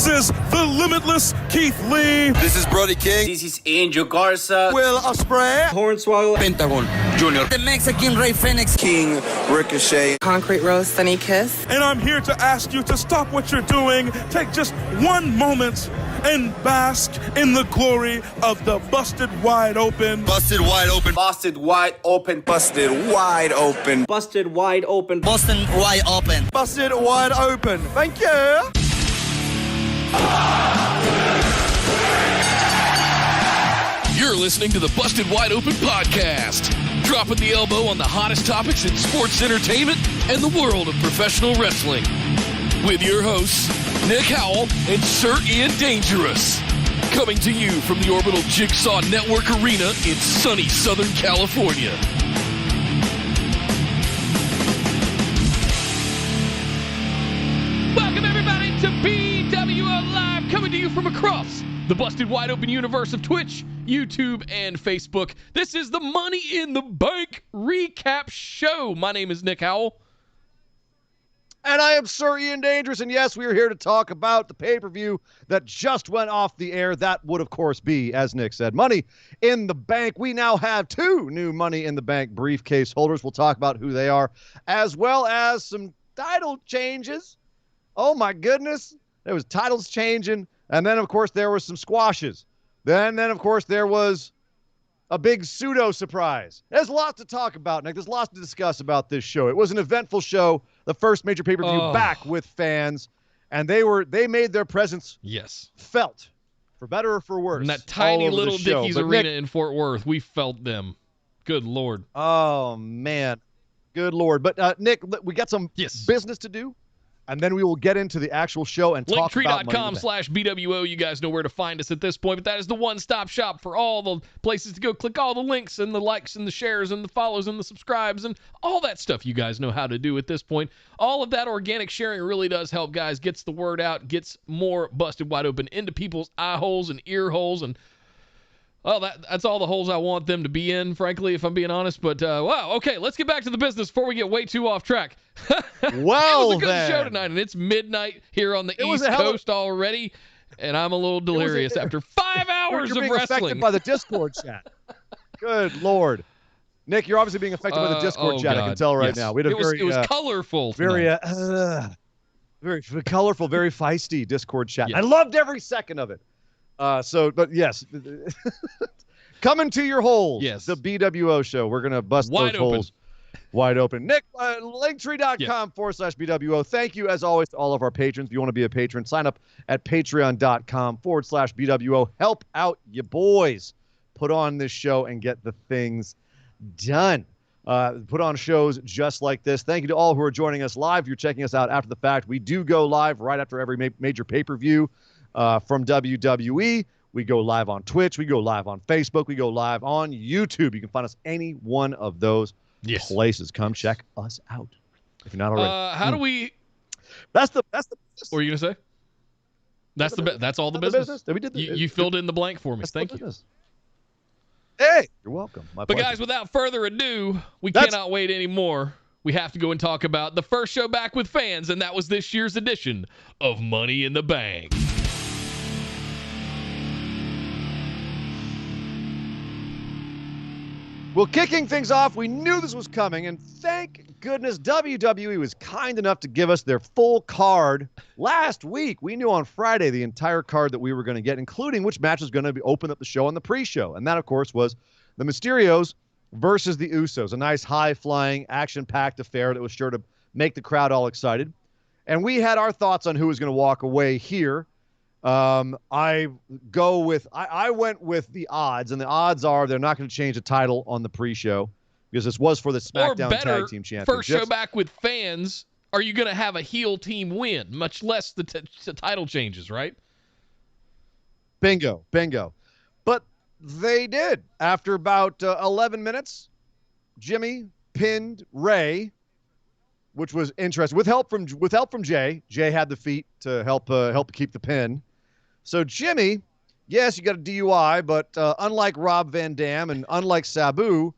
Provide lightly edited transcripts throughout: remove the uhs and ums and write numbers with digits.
This is the limitless Keith Lee. This is Brody King. This is Angel Garza. Will Ospreay. Hornswoggle. Pentagon Jr. The Mexican Rey Fenix. King Ricochet. Concrete Rose, Sunny Kiss. And I'm here to ask you to stop what you're doing, take just one moment, and bask in the glory of the Busted Wide Open. Busted wide open. Busted wide open. Busted wide open. Busted wide open. Boston wide open. Busted wide open. Thank you. You're listening to the Busted Wide Open podcast, dropping the elbow on the hottest topics in sports entertainment and the world of professional wrestling. With your hosts, Nick Howell and Sir Ian Dangerous. Coming to you from the Orbital Jigsaw Network Arena in sunny Southern California. Welcome everybody to BWO Live, coming to you from across the Busted Wide Open universe of Twitch, YouTube, and Facebook. This is the Money in the Bank recap show. My name is Nick Howell. And I am Sir Ian Dangerous, and yes, we are here to talk about the pay-per-view that just went off the air. That would, of course, be, as Nick said, Money in the Bank. We now have 2 new Money in the Bank briefcase holders. We'll talk about who they are, as well as some title changes. Oh, my goodness. There was titles changing, and then, of course, there were some squashes. Then, of course, there was a big pseudo-surprise. There's a lot to talk about, Nick. There's lots to discuss about this show. It was an eventful show, the first major pay-per-view back with fans, and they made their presence felt, for better or for worse. In that tiny little show. Dickies But Arena Nick, in Fort Worth, we felt them. Good Lord. Oh, man. Good Lord. But, Nick, we got some business to do. And then we will get into the actual show and talk about Linktree.com/BWO. You guys know where to find us at this point, but that is the one-stop shop for all the places to go. Click all the links and the likes and the shares and the follows and the subscribes and all that stuff you guys know how to do at this point. All of that organic sharing really does help, guys. Gets the word out, gets more Busted Wide Open into people's eye holes and ear holes, and that's all the holes I want them to be in, frankly, if I'm being honest. But, wow, okay, let's get back to the business before we get way too off track. Well, it was a good show tonight, and it's midnight here on the East Coast already, and I'm a little delirious after 5 hours you're of being wrestling. affected by the Discord chat. Good Lord. Nick, you're obviously being affected by the Discord chat. God. I can tell right now. We had it was colorful. Very colorful, very feisty Discord chat. Yes. I loved every second of it. But yes, coming to your holes. Yes. The BWO show. We're going to bust those holes wide open. Nick, linktree.com/BWO. Thank you, as always, to all of our patrons. If you want to be a patron, sign up at patreon.com/BWO. Help out your boys. Put on this show and get the things done. Put on shows just like this. Thank you to all who are joining us live. If you're checking us out after the fact, we do go live right after every major pay-per-view from WWE. We go live on Twitch. We go live on Facebook. We go live on YouTube. You can find us any one of those places. Come check us out if you're not already. How do we? That's the. What were you gonna say? That's all the business. We did you filled in the blank for me. Thank you. Hey, you're welcome. My but pleasure. guys, without further ado, we cannot wait anymore. We have to go and talk about the first show back with fans, and that was this year's edition of Money in the Bank. Well, kicking things off, we knew this was coming, and thank goodness WWE was kind enough to give us their full card last week. We knew on Friday the entire card that we were going to get, including which match was going to open up the show on the pre-show. And that, of course, was the Mysterios versus the Usos, a nice high-flying, action-packed affair that was sure to make the crowd all excited. And we had our thoughts on who was going to walk away here. I went with the odds, and the odds are they're not going to change the title on the pre-show because this was for the SmackDown Tag Team Championship. First show back with fans, are you going to have a heel team win, much less the title changes, right? Bingo. But they did. After about 11 minutes, Jimmy pinned Ray, which was interesting. With help from Jay. Jay had the feet to help keep the pin. So Jimmy, yes, you got a DUI, but unlike Rob Van Dam and unlike Sabu,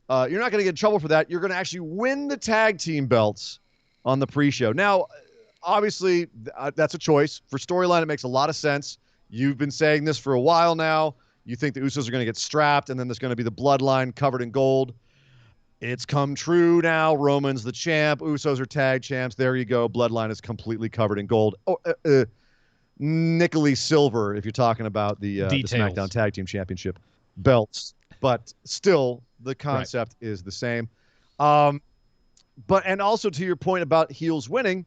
you're not going to get in trouble for that. You're going to actually win the tag team belts on the pre-show. Now, obviously, that's a choice. For storyline, it makes a lot of sense. You've been saying this for a while now. You think the Usos are going to get strapped, and then there's going to be the bloodline covered in gold. It's come true now. Roman's the champ. Usos are tag champs. There you go. Bloodline is completely covered in gold. Nickel silver, if you're talking about the SmackDown Tag Team Championship belts. But still, the concept is the same. And also to your point about heels winning,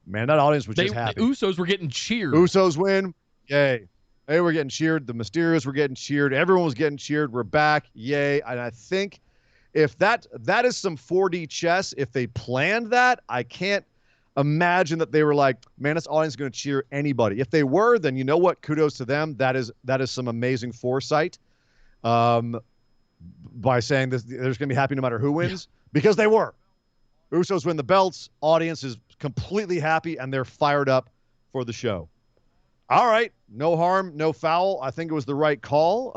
man, that audience was just happy. The Usos were getting cheered. Usos win. Yay. They were getting cheered. The Mysterios were getting cheered. Everyone was getting cheered. We're back. Yay. And I think if that is some 4D chess, if they planned that, I can't imagine that they were like, man, this audience is going to cheer anybody. If they were, then you know what? Kudos to them. That is some amazing foresight. By saying this, they're just going to be happy no matter who wins, because they were. Usos win the belts. Audience is completely happy, and they're fired up for the show. All right, no harm, no foul. I think it was the right call.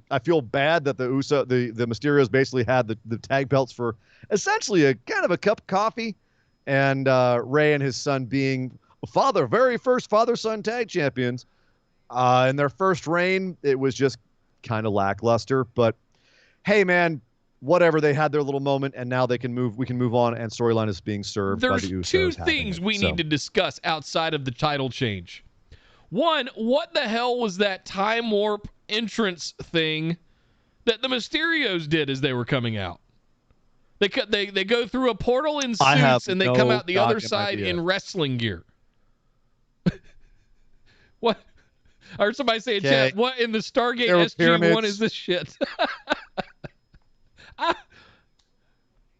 I feel bad that the Mysterios basically had the tag belts for essentially a kind of a cup of coffee, and Rey and his son being very first father-son tag champions. In their first reign, it was just kind of lackluster, but hey, man, whatever. They had their little moment, and now we can move on, and storyline is being served by the Usos. There's two things we need to discuss outside of the title change. One, what the hell was that time warp entrance thing that the Mysterios did as they were coming out? They go through a portal in suits, and they come out the other side in wrestling gear. What? I heard somebody say in chat, what in the Stargate SG-1 is this shit?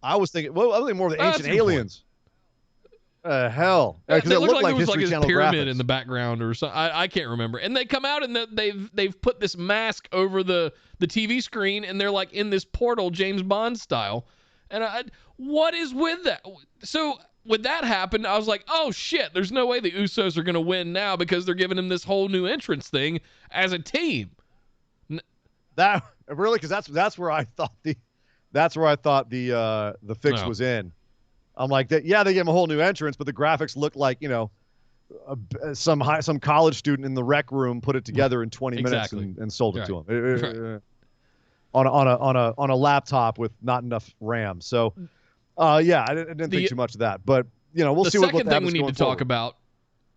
I was thinking more of the ancient aliens. Hell. Because it looked like it was like a pyramid in the background or something. I can't remember. And they come out and they've put this mask over the TV screen, and they're like in this portal, James Bond style. And what is with that? So when that happened, I was like, oh shit, there's no way the Usos are going to win now because they're giving him this whole new entrance thing as a team. That really, because that's where I thought the fix was in. I'm like, they gave him a whole new entrance, but the graphics looked like, some college student in the rec room put it together in 20 minutes and sold it to him on a laptop with not enough RAM. So, I didn't think too much of that, but we'll see what happens. The second thing we need to talk about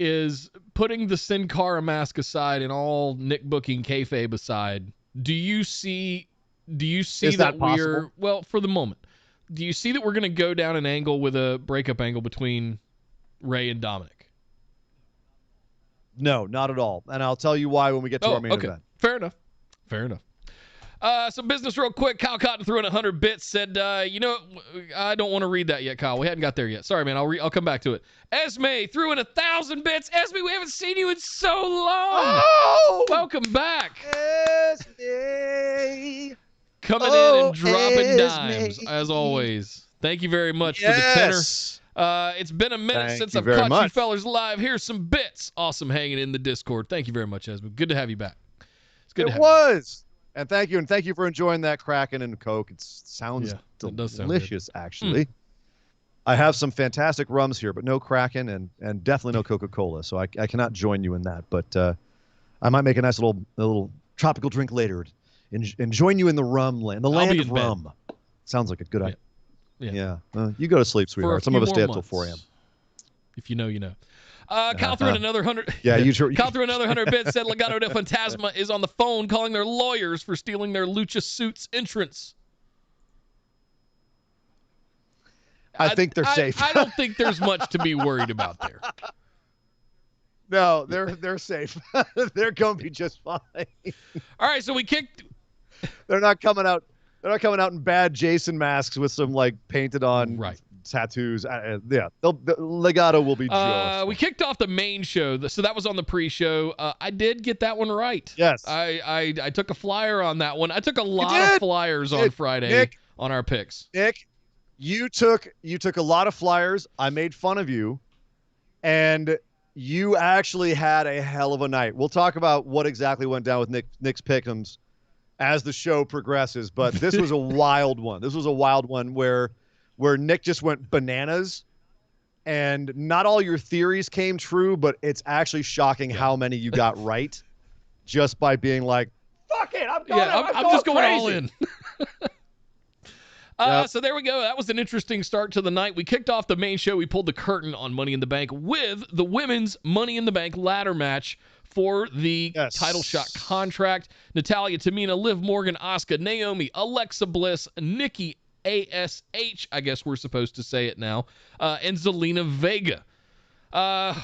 is putting the Sin Cara mask aside and all Nick booking kayfabe aside. Do you see that we're, well, for the moment, do you see that we're going to go down an angle with a breakup angle between Rey and Dominic? No, not at all. And I'll tell you why when we get to our main event. Fair enough. Some business real quick. Kyle Cotton threw in 100 bits, said, I don't want to read that yet, Kyle. We hadn't got there yet. Sorry, man. I'll come back to it. Esme threw in 1,000 bits. Esme, we haven't seen you in so long. Oh! Welcome back. Esme. Coming in and dropping dimes, as always. Thank you very much for the tenor. It's been a minute since I've caught you fellers live. Here's some bits. Awesome hanging in the Discord. Thank you very much, Esme. Good to have you back. It's good to have you. And thank you for enjoying that Kraken and Coke. It sounds delicious, actually. I have some fantastic rums here, but no Kraken and definitely no Coca-Cola, so I cannot join you in that. But I might make a nice little tropical drink later and join you in the rum land, the land of rum. Sounds like a good idea. Yeah. You go to sleep, sweetheart. Some of us stay up till 4 a.m. If you know, you know. Kyle threw in another 100. Kyle threw another 100 bits. Said Legado del Fantasma is on the phone calling their lawyers for stealing their Lucha Suits entrance. I think they're safe. I don't think there's much to be worried about there. No, they're safe. They're going to be just fine. All right, so we kicked. They're not coming out. They're not coming out in bad Jason masks with some painted on tattoos. The Legado will be just. We kicked off the main show, so that was on the pre-show. I did get that one right. Yes. I took a flyer on that one. I took a lot of flyers on Friday on our picks. Nick, you took a lot of flyers. I made fun of you, and you actually had a hell of a night. We'll talk about what exactly went down with Nick's pick'ems as the show progresses, but this was a wild one. This was a wild one where Nick just went bananas, And not all your theories came true, but it's actually shocking how many you got right just by being like, fuck it, I'm just going crazy. all in. So there we go. That was an interesting start to the night. We kicked off the main show. We pulled the curtain on Money in the Bank with the women's Money in the Bank ladder match for the title shot contract. Natalya, Tamina, Liv Morgan, Asuka, Naomi, Alexa Bliss, Nikki ASH, I guess we're supposed to say it now, and Zelina Vega. I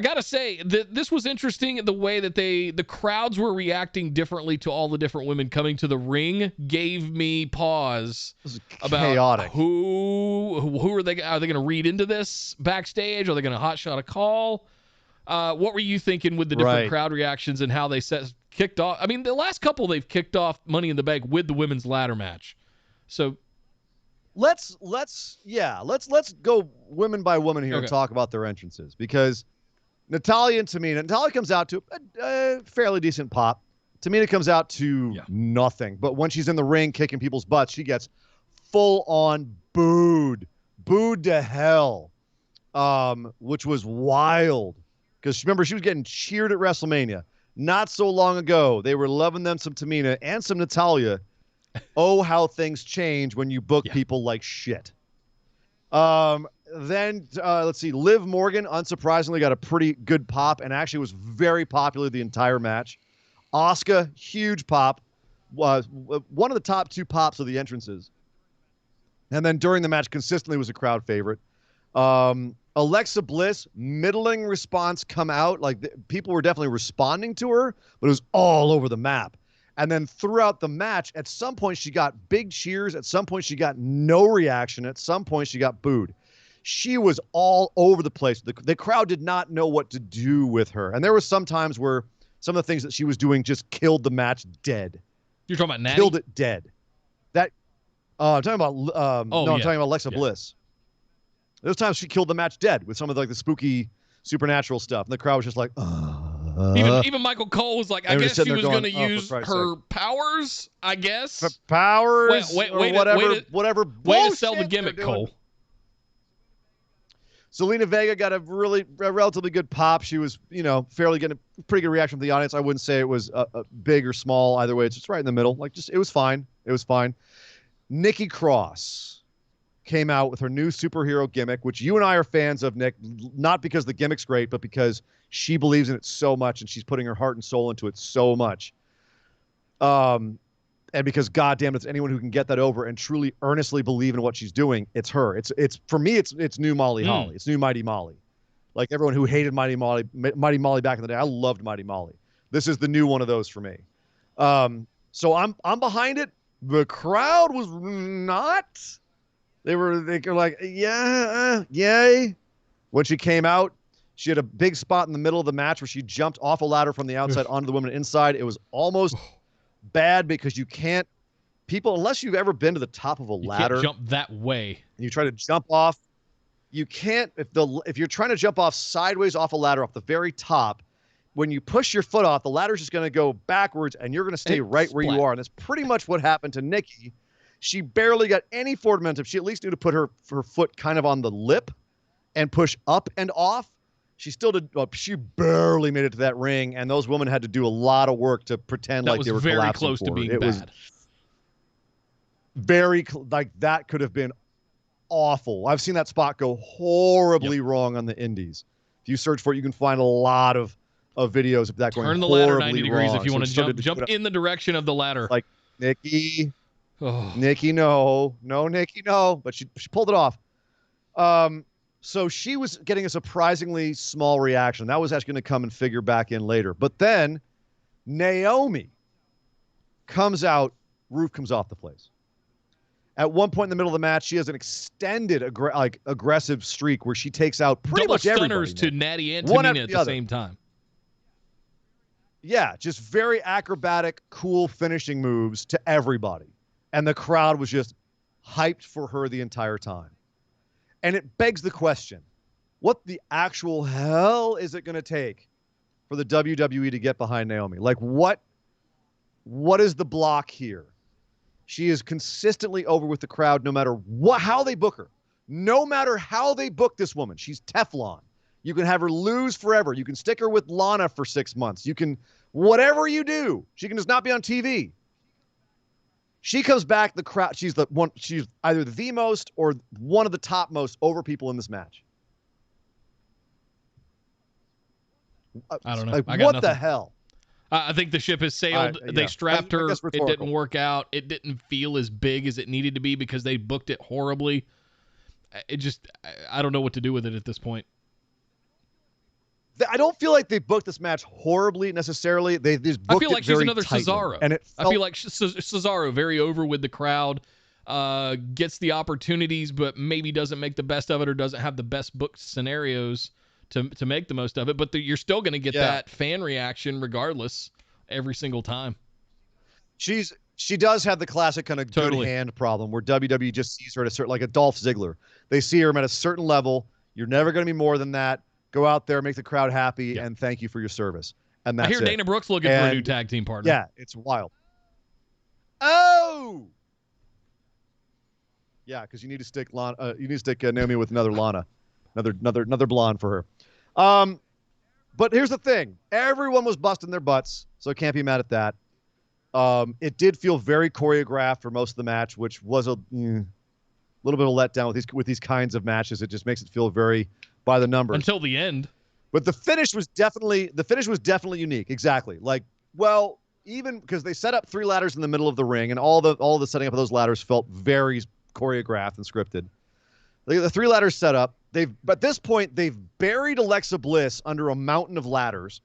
gotta say that this was interesting. The way that the crowds were reacting differently to all the different women coming to the ring gave me pause about chaotic. Who are they going to read into this backstage? Are they going to hot shot a call? What were you thinking with the different crowd reactions and how they kicked off? I mean, the last couple they've kicked off Money in the Bank with the women's ladder match. So let's go women by woman here and talk about their entrances, because Natalya and Tamina. Natalya comes out to a fairly decent pop. Tamina comes out to nothing. But when she's in the ring kicking people's butts, she gets full on booed to hell, which was wild. Because remember, she was getting cheered at WrestleMania not so long ago. They were loving them some Tamina and some Natalya. Oh, how things change when you book people like shit. Then let's see. Liv Morgan, unsurprisingly, got a pretty good pop and actually was very popular the entire match. Asuka, huge pop, was one of the top 2 pops of the entrances. And then during the match, consistently was a crowd favorite. Alexa Bliss, middling response come out. Like people were definitely responding to her, but it was all over the map. And then throughout the match, at some point she got big cheers. At some point she got no reaction. At some point she got booed. She was all over the place. The crowd did not know what to do with her. And there were some times where some of the things that she was doing just killed the match dead. You're talking about Natty? Killed it dead. I'm talking about I'm talking about Alexa Bliss. Those times she killed the match dead with some of the spooky supernatural stuff. And the crowd was just like, even Michael Cole was like, I guess she was going to use her powers, I guess. Powers, whatever. Way to sell the gimmick, Cole. Zelina Vega got a relatively good pop. She was, fairly getting a pretty good reaction from the audience. I wouldn't say it was a big or small either way. It's just right in the middle. It was fine. It was fine. Nikki Cross came out with her new superhero gimmick, which you and I are fans of, Nick, not because the gimmick's great, but because she believes in it so much and she's putting her heart and soul into it so much. And because, goddamn, it's anyone who can get that over and truly earnestly believe in what she's doing, it's her. It's for me, it's new Molly Holly. It's new Mighty Molly. Like everyone who hated Mighty Molly back in the day, I loved Mighty Molly. This is the new one of those for me. So I'm behind it. The crowd was not. They were like, yay. When she came out, she had a big spot in the middle of the match where she jumped off a ladder from the outside onto the women inside. It was almost bad because you can't, unless you've ever been to the top of a ladder, you can't jump that way. And you try to jump off, you can't. If you're trying to jump off sideways off a ladder off the very top, when you push your foot off, the ladder's just going to go backwards, and you're going to stay right where you are. And that's pretty much what happened to Nikki. She barely got any forward momentum. She at least knew to put her foot kind of on the lip and push up and off. She still did. Well, she barely made it to that ring, and those women had to do a lot of work to pretend like they were collapsing. That was very close to being bad. Very that could have been awful. I've seen that spot go horribly wrong on the indies. If you search for it, you can find a lot of videos of that going horribly wrong. Turn the ladder 90 degrees if you want to jump in the direction of the ladder. Like Nikki, Nikki, no, Nikki, no. But she pulled it off. So she was getting a surprisingly small reaction. That was actually going to come and figure back in later. But then Naomi comes out, roof comes off the place. At one point in the middle of the match, she has an extended aggressive streak where she takes out pretty much everybody. Double stunners to Natty and Tamina at the same time. Yeah, just very acrobatic, cool finishing moves to everybody. And the crowd was just hyped for her the entire time. And it begs the question, what the actual hell is it going to take for the WWE to get behind Naomi? Like, what is the block here? She is consistently over with the crowd no matter how they book her. no matter how they book this woman, she's Teflon. You can have her lose forever. You can stick her with Lana for 6 months. You can, whatever you do, she can just not be on TV. She comes back, the crowd, she's either the most or one of the top most over people in this match. I don't know. Like, I got what nothing. the hell? I think the ship has sailed. Yeah. They strapped I her. guess It rhetorical. didn't work out. It didn't feel as big as it needed to be because they booked it horribly. It just, I don't know what to do with it at this point. I don't feel like they booked this match horribly necessarily. They just booked I feel like it she's very another tightly. Cesaro. And I feel like Cesaro, very over with the crowd, gets the opportunities, but maybe doesn't make the best of it or doesn't have the best booked scenarios to make the most of it. But you're still going to get that fan reaction regardless every single time. She does have the classic kind of good hand problem where WWE just sees her at a certain, like a Dolph Ziggler. They see her at a certain level. You're never going to be more than that. Go out there, make the crowd happy, and thank you for your service. And that's I hear it. Dana Brooks looking for a new tag team partner. Yeah, it's wild. Oh, yeah, because you need to stick Naomi with another Lana, another blonde for her. But here's the thing: everyone was busting their butts, so I can't be mad at that. It did feel very choreographed for most of the match, which was a little bit of a letdown with these kinds of matches. It just makes it feel very by the numbers until the end. But the finish was definitely unique. Exactly. Like, well, even because they set up 3 ladders in the middle of the ring, and all the setting up of those ladders felt very choreographed and scripted. The 3 ladders set up. At this point, they've buried Alexa Bliss under a mountain of ladders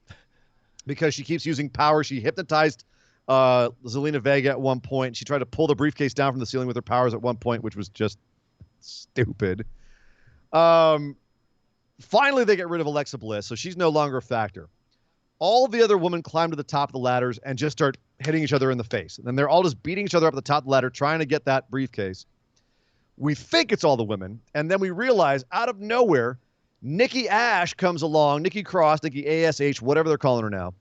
because she keeps using power. She hypnotized Zelina Vega at one point. She tried to pull the briefcase down from the ceiling with her powers at one point, which was just stupid. Finally, they get rid of Alexa Bliss, so she's no longer a factor. All the other women climb to the top of the ladders and just start hitting each other in the face. And then they're all just beating each other up at the top of the ladder, trying to get that briefcase. We think it's all the women, and then we realize out of nowhere, Nikki Ash comes along, Nikki Cross, Nikki ASH, whatever they're calling her now.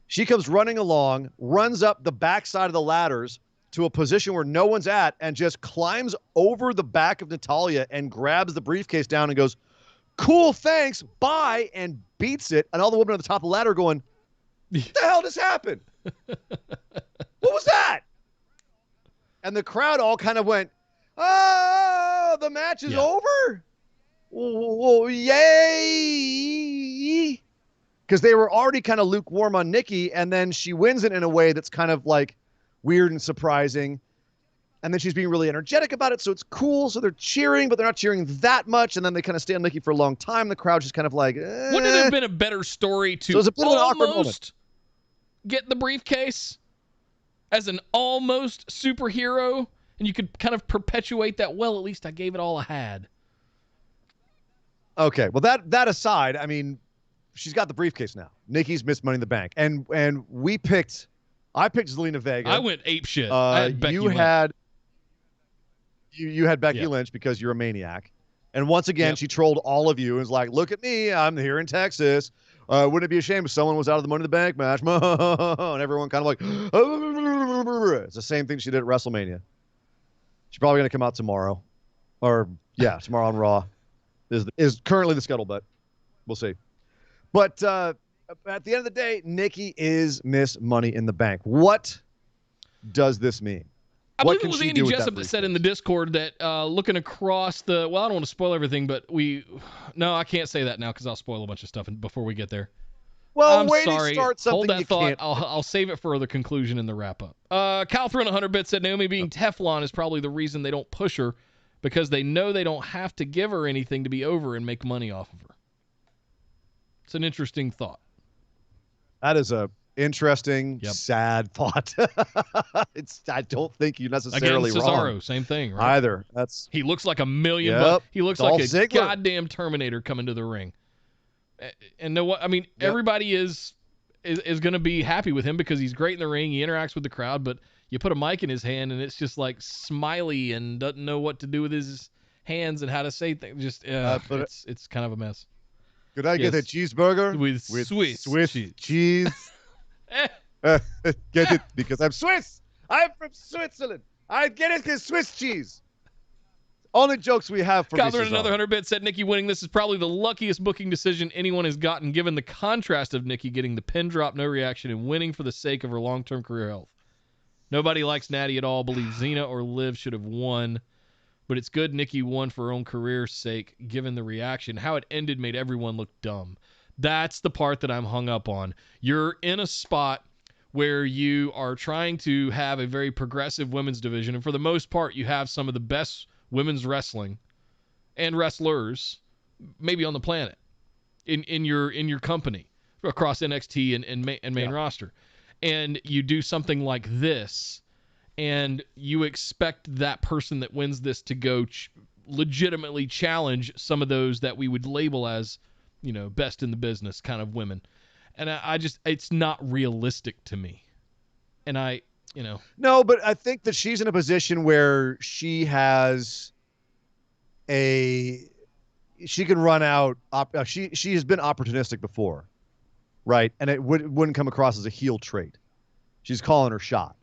She comes running along, runs up the backside of the ladders to a position where no one's at, and just climbs over the back of Natalya and grabs the briefcase down and goes, "Cool, thanks, bye," and beats it. And all the women on the top of the ladder going, "What the hell just happened? What was that?" And the crowd all kind of went, "Oh, the match is over? Oh, yay!" Because they were already kind of lukewarm on Nikki, and then she wins it in a way that's kind of like weird and surprising. And then she's being really energetic about it, so it's cool. So they're cheering, but they're not cheering that much. And then they kind of stay on Nikki for a long time. The crowd's just kind of like, Wouldn't it have been a better story to almost get the briefcase as an almost superhero? And you could kind of perpetuate that, well, at least I gave it all I had. Okay, well, that aside, I mean, she's got the briefcase now. Nikki's missed Money in the Bank. And I picked Zelina Vega. I went ape shit. I had Becky Lynch. You had Becky Lynch because you're a maniac. And once again, she trolled all of you and was like, "Look at me, I'm here in Texas. Wouldn't it be a shame if someone was out of the Money in the Bank match?" And everyone kind of like, it's the same thing she did at WrestleMania. She's probably going to come out tomorrow. Or, tomorrow on Raw is currently the scuttlebutt. We'll see. But at the end of the day, Nikki is Miss Money in the Bank. What does this mean? I believe it was Andy Jessup that said in the Discord that looking across the, well, I don't want to spoil everything, but no, I can't say that now because I'll spoil a bunch of stuff before we get there. Well, I'm wait sorry. To start something Hold that you thought. can't. I'll save it for the conclusion in the wrap up. Cal throwing 100 bits said Naomi being Teflon is probably the reason they don't push her because they know they don't have to give her anything to be over and make money off of her. It's an interesting thought. That is a interesting, sad thought. I don't think you necessarily Again, Cesaro, wrong. same thing, right? Either. He looks like a million bucks. He looks Dolph like a Ziggler. goddamn Terminator coming to the ring. And know what? I mean, everybody is going to be happy with him because he's great in the ring. He interacts with the crowd, but you put a mic in his hand and it's just like smiley and doesn't know what to do with his hands and how to say things. Just it's kind of a mess. Could I get a cheeseburger with Swiss cheese? Get it because I'm Swiss. I'm from Switzerland. I get it because Swiss cheese. Only jokes we have for Calder, Mrs. another R. 100 bit, said Nikki winning this is probably the luckiest booking decision anyone has gotten, given the contrast of Nikki getting the pin drop, no reaction, and winning for the sake of her long-term career health. Nobody likes Natty at all. Believes Xena or Liv should have won, but it's good Nikki won for her own career's sake, given the reaction. How it ended made everyone look dumb. That's the part that I'm hung up on. You're in a spot where you are trying to have a very progressive women's division, and for the most part, you have some of the best women's wrestling and wrestlers maybe on the planet in your company across NXT and main roster. And you do something like this, and you expect that person that wins this to go legitimately challenge some of those that we would label as, best in the business kind of women. And I just, it's not realistic to me. And No, but I think that she's in a position where she has she can run out. She has been opportunistic before, right? And it wouldn't come across as a heel trait. She's calling her shot,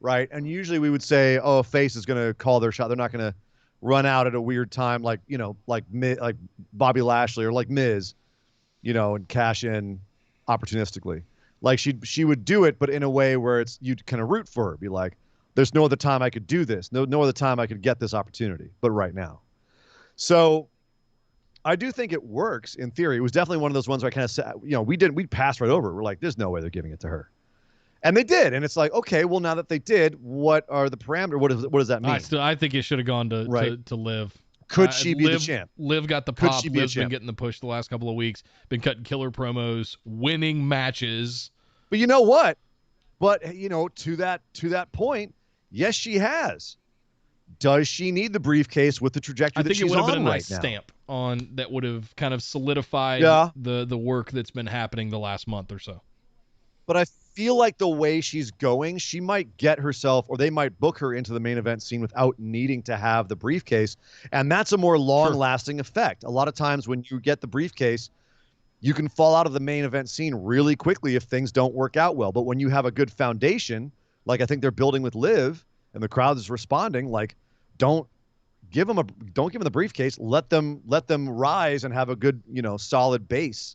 right? And usually we would say, oh, a face is going to call their shot. They're not going to run out at a weird time like Bobby Lashley or like Miz, and cash in opportunistically. Like she would do it, but in a way where you'd kind of root for her. Be like, there's no other time I could do this. No other time I could get this opportunity, but right now. So I do think it works in theory. It was definitely one of those ones where I kind of said, we passed right over it. We're like, there's no way they're giving it to her. And they did. And it's like, okay, well, now that they did, what are the parameters? What does that mean? I think it should have gone to Liv. Could she be the champ? Liv got the pop. Liv's been getting the push the last couple of weeks. Been cutting killer promos, winning matches. But you know what? But to that point, yes, she has. Does she need the briefcase with the trajectory that she's on right now? I think it would have been a nice stamp on that would have kind of solidified the work that's been happening the last month or so. But I feel like the way she's going, she might get herself, or they might book her into the main event scene without needing to have the briefcase. And that's a more long-lasting effect. A lot of times when you get the briefcase, you can fall out of the main event scene really quickly if things don't work out well. But when you have a good foundation, like I think they're building with Liv, and the crowd is responding, like, don't give them the briefcase. Let them rise and have a good, solid base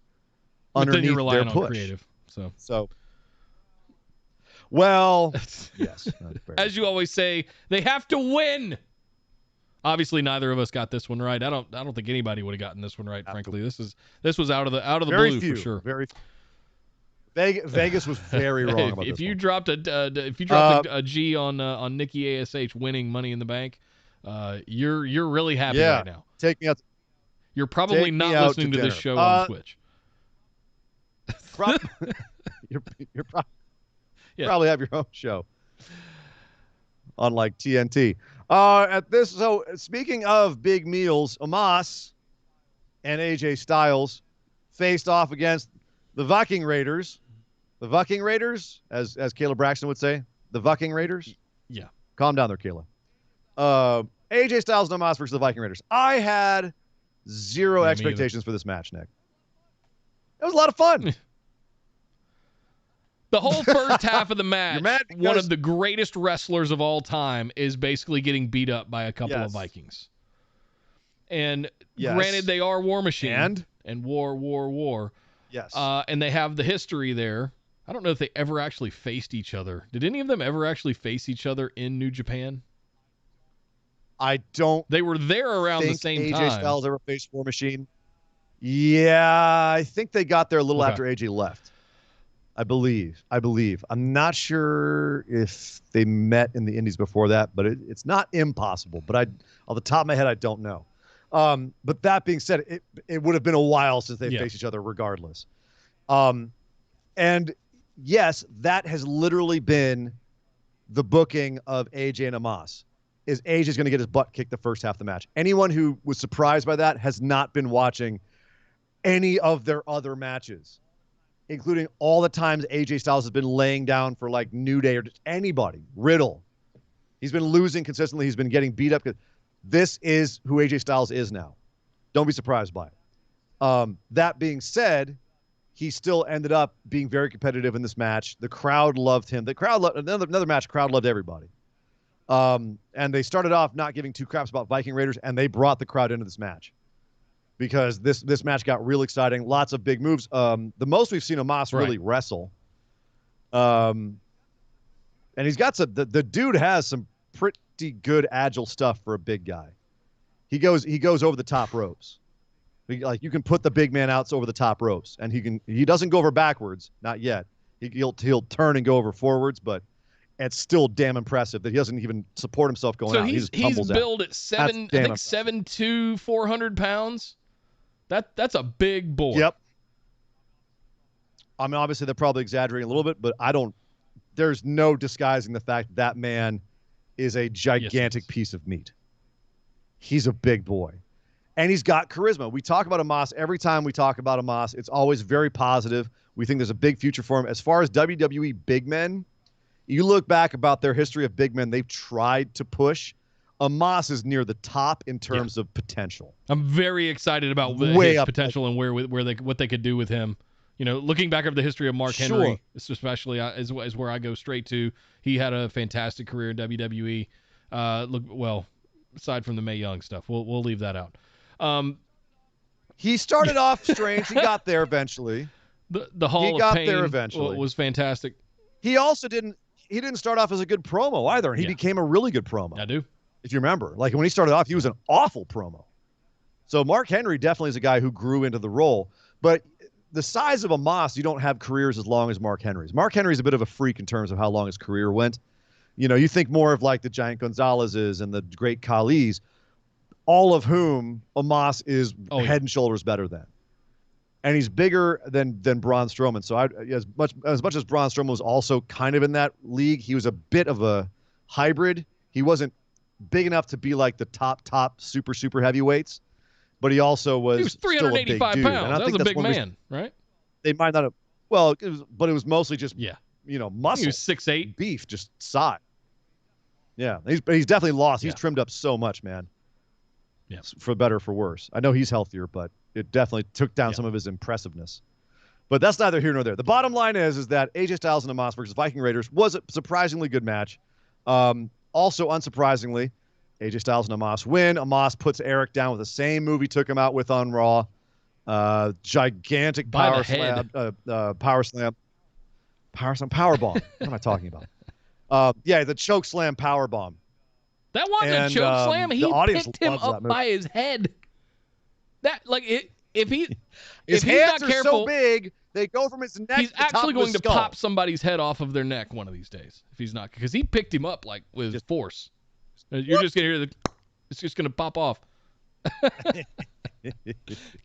underneath their push. On creative, so. Well, yes. As you always say, they have to win. Obviously, neither of us got this one right. I don't think anybody would have gotten this one right. Frankly, this was out of the very blue few, for sure. Very. Vegas was very wrong about this. If you one. dropped a G on Nikki ASH winning Money in the Bank, you're really happy right now. Take me out. You're probably not listening to this show on Twitch. You're probably have your own show on like TNT. So speaking of big meals, Omos and AJ Styles faced off against the Viking Raiders. The Viking Raiders, as Kayla Braxton would say, the Viking Raiders. Yeah. Calm down there, Kayla. AJ Styles and Omos versus the Viking Raiders. I had zero expectations for this match, Nick. It was a lot of fun. The whole first half of the match, one of the greatest wrestlers of all time is basically getting beat up by a couple of Vikings. And granted, they are War Machine and war. Yes. And they have the history there. I don't know if they ever actually faced each other. Did any of them ever actually face each other in New Japan? I don't. They were there around the same time. AJ Styles ever faced War Machine? Yeah, I think they got there a little after AJ left. I believe. I'm not sure if they met in the Indies before that, but it's not impossible. But off the top of my head, I don't know. But that being said, it would have been a while since they faced each other regardless. And yes, that has literally been the booking of AJ and Omos. Is AJ's going to get his butt kicked the first half of the match. Anyone who was surprised by that has not been watching any of their other matches, including all the times AJ Styles has been laying down for like New Day or just anybody. Riddle. He's been losing consistently. He's been getting beat up. This is who AJ Styles is now. Don't be surprised by it. That being said, he still ended up being very competitive in this match. The crowd loved him. The crowd loved another match. Crowd loved everybody. And they started off not giving two craps about Viking Raiders, and they brought the crowd into this match because this match got real exciting. Lots of big moves. The most we've seen Omos really wrestle. And he's got the dude has some pretty good agile stuff for a big guy. He goes over the top ropes. Like, you can put the big man out over the top ropes, and he doesn't go over backwards, not yet. He'll turn and go over forwards, but it's still damn impressive that he doesn't even support himself going out. He's billed at 7'2", 400 pounds. That's a big boy. Yep. I mean, obviously they're probably exaggerating a little bit, but there's no disguising the fact that man is a gigantic piece of meat. He's a big boy. And he's got charisma. We talk about Omos every time we talk about Omos. It's always very positive. We think there's a big future for him. As far as WWE big men, you look back about their history of big men they've tried to push. Omos is near the top in terms of potential. I'm very excited about his potential and what they could do with him. You know, looking back over the history of Mark Henry, especially is where I go straight to. He had a fantastic career in WWE. Aside from the Mae Young stuff, we'll leave that out. He started off strange. He got there eventually. The Hall of Pain was fantastic. He also didn't start off as a good promo either. He became a really good promo. I do. If you remember, like when he started off, he was an awful promo. So Mark Henry definitely is a guy who grew into the role. But the size of Omos, you don't have careers as long as Mark Henry's. Mark Henry's a bit of a freak in terms of how long his career went. You know, you think more of like the Giant Gonzalez's and the great Khali's, all of whom Omos is head and shoulders better than. And he's bigger than Braun Strowman. So as much as Braun Strowman was also kind of in that league, he was a bit of a hybrid. He wasn't big enough to be like the top super heavyweights, but he also was. He was 385 pounds. That was a big man, right? They might not have. Well, it was mostly just muscle. He was 6'8", beef, just size. Yeah, he's definitely lost. He's trimmed up so much, man. Yeah, for better or for worse. I know he's healthier, but it definitely took down some of his impressiveness. But that's neither here nor there. The bottom line is that AJ Styles and Omos versus Viking Raiders was a surprisingly good match. Also, unsurprisingly, AJ Styles and Omos win. Omos puts Eric down with the same move he took him out with on Raw. Gigantic power slam. Power bomb. What am I talking about? The choke slam power bomb. That wasn't a choke slam. He picked him up by his head. If he's hands not careful, are so big they go from his neck. He's to the actually top going of his to skull. pop somebody's head off of their neck one of these days. If he's not, because he picked him up like with force. You're just gonna hear it's just gonna pop off.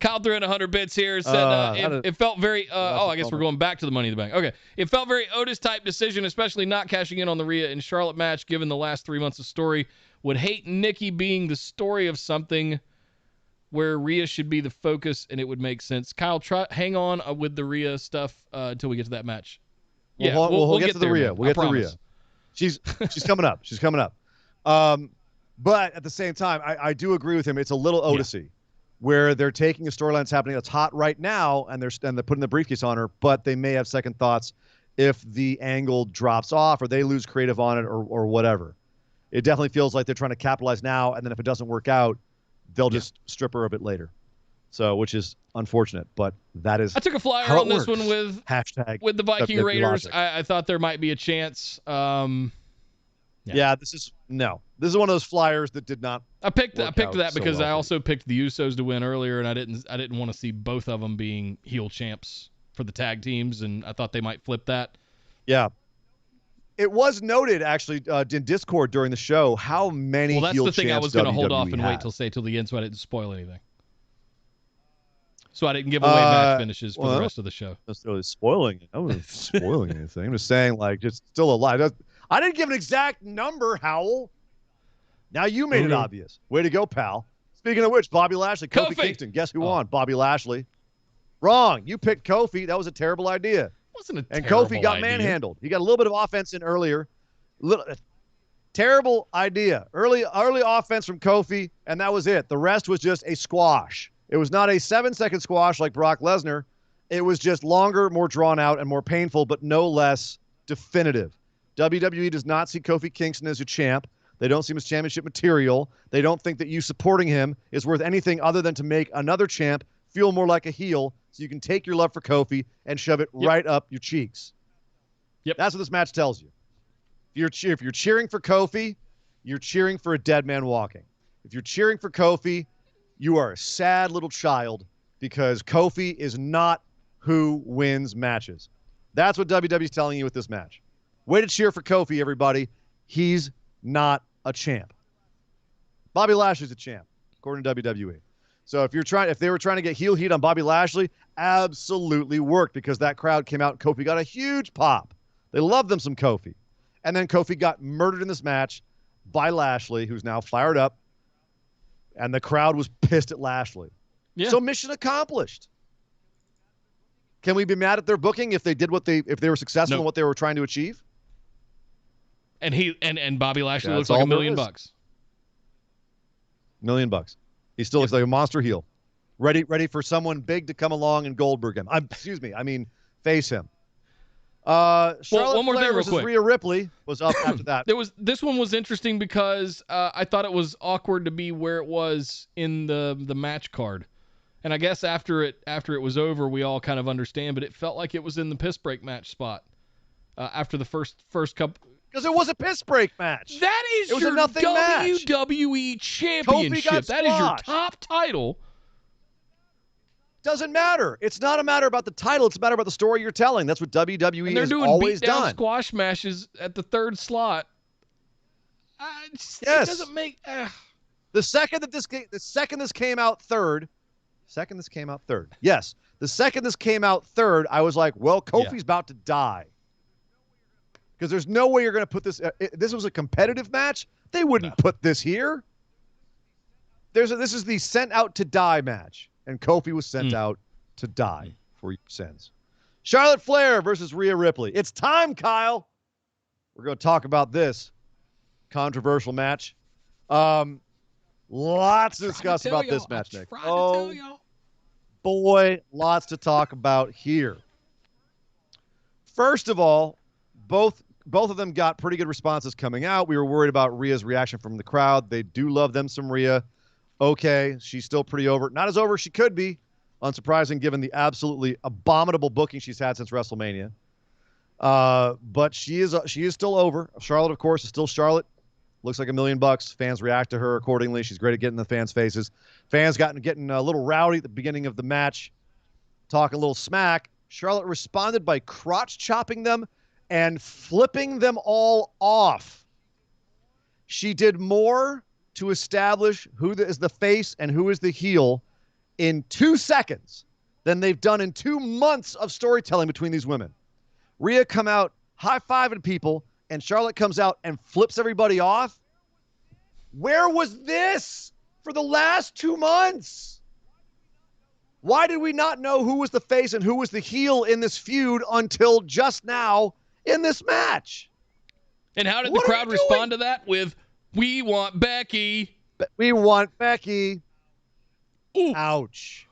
Kyle threw in 100 bits here. Said it felt very. I guess we're going back to the Money in the Bank. Okay, it felt very Otis type decision, especially not cashing in on the Rhea and Charlotte match, given the last 3 months of story. Would hate Nikki being the story of something where Rhea should be the focus, and it would make sense. Kyle, hang on with the Rhea stuff until we get to that match. Yeah, we'll get to the Rhea. We'll get to the Rhea. She's coming up. She's coming up. But at the same time, I do agree with him. It's a little Otisy, where they're taking a storyline that's happening that's hot right now, and they're putting the briefcase on her, but they may have second thoughts if the angle drops off or they lose creative on it or whatever. It definitely feels like they're trying to capitalize now, and then if it doesn't work out, they'll just strip her a bit later. So, which is unfortunate, but that is. I took a flyer on this one with the Viking Raiders. I thought there might be a chance. This is one of those flyers that did not. I picked that because I also picked the Usos to win earlier, and I didn't want to see both of them being heel champs for the tag teams, and I thought they might flip that. Yeah. It was noted, actually, in Discord during the show, how many heel champs Well, that's the thing I was going to hold off and had. wait till the end so I didn't spoil anything. So I didn't give away match finishes for the rest of the show. That's really spoiling it. I wasn't spoiling anything. I'm just saying, like, it's still a lie. I didn't give an exact number, Howell. Now you made it obvious. Way to go, pal. Speaking of which, Bobby Lashley, Kofi Kingston. Guess who won? Bobby Lashley. Wrong. You picked Kofi. That was a terrible idea. Wasn't a and terrible Kofi got idea. manhandled. He got a little bit of offense in earlier. Terrible idea. Early offense from Kofi, and that was it. The rest was just a squash. It was not a 7-second squash like Brock Lesnar. It was just longer, more drawn out, and more painful, but no less definitive. WWE does not see Kofi Kingston as a champ. They don't see him as championship material. They don't think that you supporting him is worth anything other than to make another champ feel more like a heel so you can take your love for Kofi and shove it right up your cheeks. Yep. That's what this match tells you. If you're cheering for Kofi, you're cheering for a dead man walking. If you're cheering for Kofi, you are a sad little child because Kofi is not who wins matches. That's what WWE's telling you with this match. Way to cheer for Kofi, everybody. He's not a champ. Bobby Lashley's a champ, according to WWE. So if they were trying to get heel heat on Bobby Lashley, absolutely worked because that crowd came out and Kofi got a huge pop. They loved them some Kofi. And then Kofi got murdered in this match by Lashley, who's now fired up. And the crowd was pissed at Lashley. Yeah. So mission accomplished. Can we be mad at their booking if they were successful in what they were trying to achieve? And Bobby Lashley looks like $1 million. $1 million. He still looks like a monster heel. Ready for someone big to come along and Goldberg him. Face him. Charlotte one more Flair thing real versus quick. Rhea Ripley was up after that. This one was interesting because I thought it was awkward to be where it was in the match card. And I guess after it was over, we all kind of understand, but it felt like it was in the piss break match spot after the first couple. Because it was a piss break match. That is your WWE Championship. That is your top title. Doesn't matter. It's not a matter about the title. It's a matter about the story you're telling. That's what WWE has always done. They're doing beatdown squash matches at the third slot. Yes. It doesn't make. The second this came out third. Yes. The second this came out third, I was like, well, Kofi's about to die. Because there's no way you're going to put this. This was a competitive match. They wouldn't put this here. This is the sent out to die match. And Kofi was sent out to die for your sins. Charlotte Flair versus Rhea Ripley. It's time, Kyle. We're going to talk about this controversial match. Lots to discuss about this match, Nick. Oh, boy, lots to talk about here. First of all, both of them got pretty good responses coming out. We were worried about Rhea's reaction from the crowd. They do love them some Rhea. Okay, she's still pretty over. Not as over as she could be. Unsurprising given the absolutely abominable booking she's had since WrestleMania. But she is still over. Charlotte, of course, is still Charlotte. Looks like $1 million. Fans react to her accordingly. She's great at getting in the fans' faces. Fans getting a little rowdy at the beginning of the match, talking a little smack. Charlotte responded by crotch chopping them and flipping them all off. She did more to establish who is the face and who is the heel in 2 seconds than they've done in 2 months of storytelling between these women. Rhea come out high-fiving people, and Charlotte comes out and flips everybody off. Where was this for the last 2 months? Why did we not know who was the face and who was the heel in this feud until just now in this match? And how did the crowd respond to that? With, we want Becky. We want Becky. Ooh. Ouch.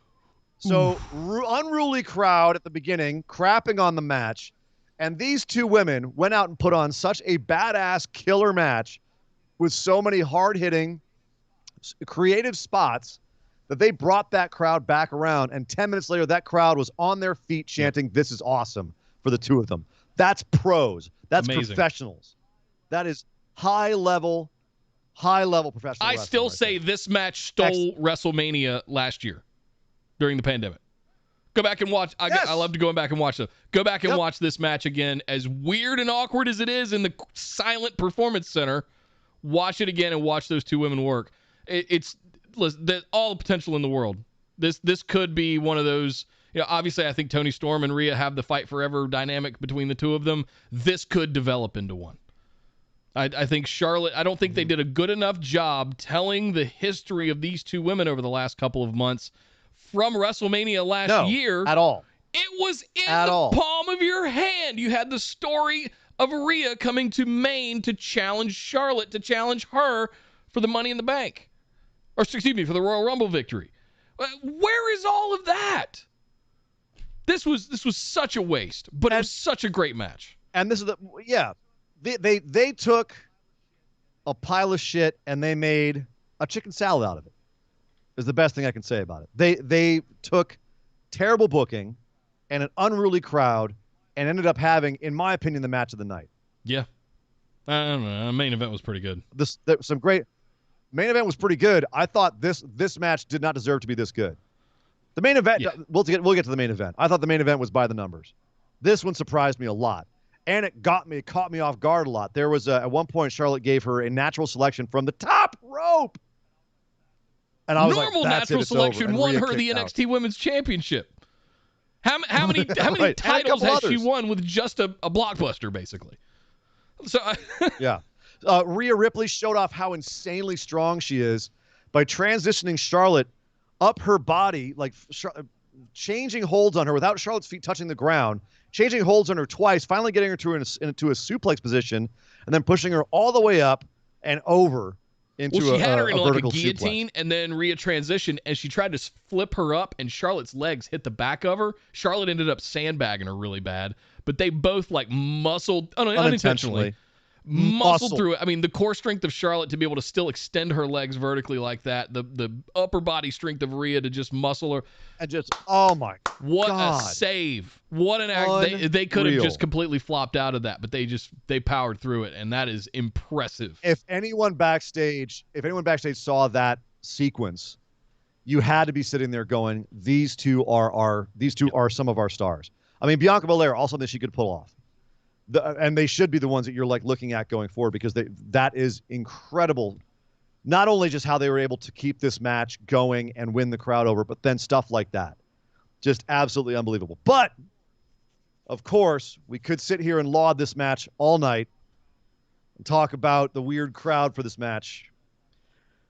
So unruly crowd at the beginning, crapping on the match. And these two women went out and put on such a badass killer match with so many hard-hitting, creative spots that they brought that crowd back around. And 10 minutes later, that crowd was on their feet chanting, "This is awesome," for the two of them. That's pros. That's amazing. Professionals. That is high-level professional I still say this match stole WrestleMania last year during the pandemic. Go back and watch. I love to go back and watch them. Go back and watch this match again. As weird and awkward as it is in the silent performance center, watch it again and watch those two women work. It's all the potential in the world. This could be one of those. Obviously, I think Toni Storm and Rhea have the fight forever dynamic between the two of them. This could develop into one. I think Charlotte, I don't think they did a good enough job telling the history of these two women over the last couple of months from WrestleMania last year. At all. It was in the palm of your hand. You had the story of Rhea coming to Maine to challenge Charlotte, to challenge her for the Money in the Bank. Or, excuse me, for the Royal Rumble victory. Where is all of that? This was such a waste, but it was such a great match. And this is they took a pile of shit, and they made a chicken salad out of it. Is the best thing I can say about it. They took terrible booking and an unruly crowd and ended up having, in my opinion, the match of the night. Yeah. I don't know. The main event was pretty good. Some great main event was pretty good. I thought this match did not deserve to be this good. The main event, yeah. We'll get to the main event. I thought the main event was by the numbers. This one surprised me a lot, and it caught me off guard a lot. There was at one point Charlotte gave her a natural selection from the top rope, and I was normal like, that's natural selection won her the NXT Women's Championship. How many right. titles has she won with just a blockbuster, basically? So yeah. Rhea Ripley showed off how insanely strong she is by transitioning Charlotte up her body, like changing holds on her without Charlotte's feet touching the ground, changing holds on her twice, finally getting her into a suplex position, and then pushing her all the way up and over into she had her in like a suplex. guillotine, and then Rhea transitioned, and she tried to flip her up, and Charlotte's legs hit the back of her. Charlotte ended up sandbagging her really bad, but they both like muscled unintentionally. Muscled through it. I mean, the core strength of Charlotte to be able to still extend her legs vertically like that. The upper body strength of Rhea to just muscle her. And just, oh my what God. a save. What an act. They could have just completely flopped out of that, but they powered through it, and that is impressive. If anyone backstage saw that sequence, you had to be sitting there going, these two are some of our stars. I mean, Bianca Belair, also something she could pull off. And they should be the ones that you're like looking at going forward, because that is incredible. Not only just how they were able to keep this match going and win the crowd over, but then stuff like that. Just absolutely unbelievable. But, of course, we could sit here and laud this match all night and talk about the weird crowd for this match.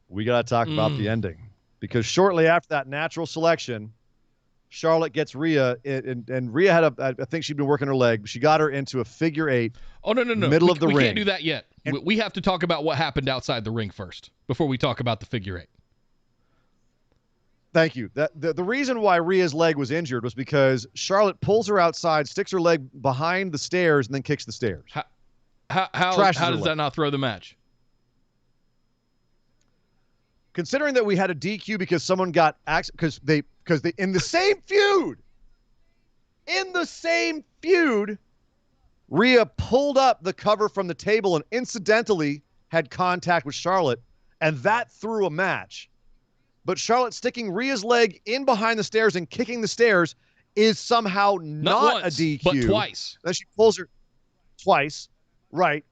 We got to talk about the ending. Because shortly after that natural selection, Charlotte gets Rhea, and Rhea had I think she'd been working her leg. She got her into a figure eight. Oh, no. Middle of the ring. We can't do that yet. And we have to talk about what happened outside the ring first before we talk about the figure eight. Thank you. The reason why Rhea's leg was injured was because Charlotte pulls her outside, sticks her leg behind the stairs, and then kicks the stairs. How does that not throw the match? Considering that we had a DQ because someone got because they in the same feud, Rhea pulled up the cover from the table and incidentally had contact with Charlotte, and that threw a match. But Charlotte sticking Rhea's leg in behind the stairs and kicking the stairs is somehow not once, a DQ. but twice. Then she pulls her twice, right?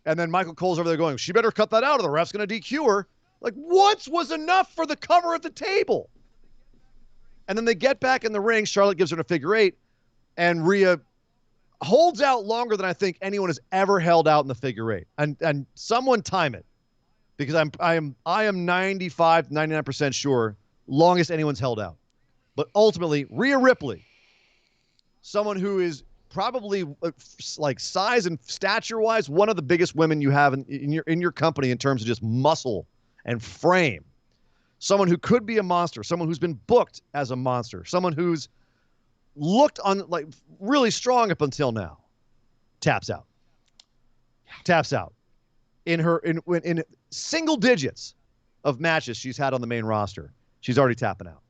And then Michael Cole's over there going, she better cut that out or the ref's going to DQ her. Like, once was enough for the cover of the table. And then they get back in the ring. Charlotte gives her a figure eight, and Rhea holds out longer than I think anyone has ever held out in the figure eight. And someone time it, because I am 95, 99% sure longest anyone's held out. But ultimately, Rhea Ripley, someone who is probably like size and stature wise one of the biggest women you have in your company in terms of just muscle and frame, someone who could be a monster, someone who's been booked as a monster, someone who's looked on like really strong up until now, taps out in single digits of matches she's had on the main roster. She's already tapping out.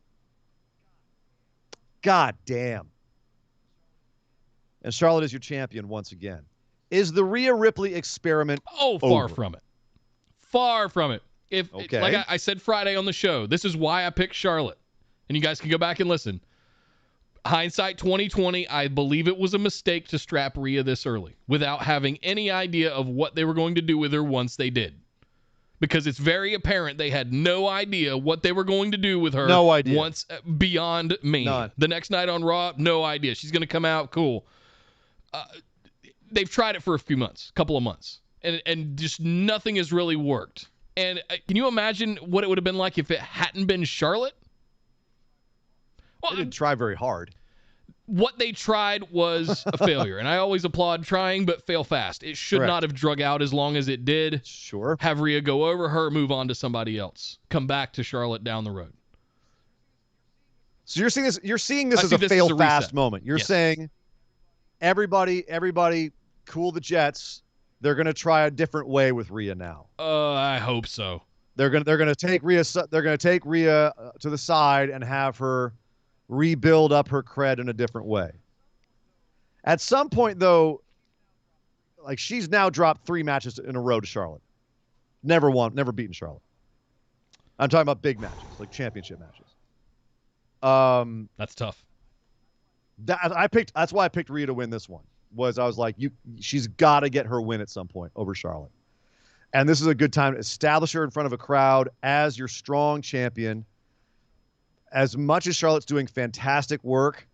God damn. And Charlotte is your champion once again. Is the Rhea Ripley experiment far from it. Far from it. Okay. Like I said Friday on the show, this is why I picked Charlotte. And you guys can go back and listen. Hindsight 2020, I believe it was a mistake to strap Rhea this early without having any idea of what they were going to do with her once they did. Because it's very apparent they had no idea what they were going to do with her. No idea. Once beyond Mania. None. The next night on Raw, no idea. She's going to come out, cool. They've tried it for a few months, couple of months, and just nothing has really worked. And can you imagine what it would have been like if it hadn't been Charlotte? Well, They didn't try very hard. What they tried was a failure, and I always applaud trying, but fail fast. It should not have drug out as long as it did. Sure. Have Rhea go over her, move on to somebody else. Come back to Charlotte down the road. So you're seeing this as a fail fast moment. You're saying everybody cool the jets. they're going to try a different way with Rhea now. I hope so. They're going to take Rhea to the side and have her rebuild up her cred in a different way. At some point, though, like, she's now dropped 3 matches in a row to Charlotte. Never beaten Charlotte. I'm talking about big matches, like championship matches. That's tough. That's why I picked Rhea to win this one. I was like, she's got to get her win at some point over Charlotte. And this is a good time to establish her in front of a crowd as your strong champion. As much as Charlotte's doing fantastic work,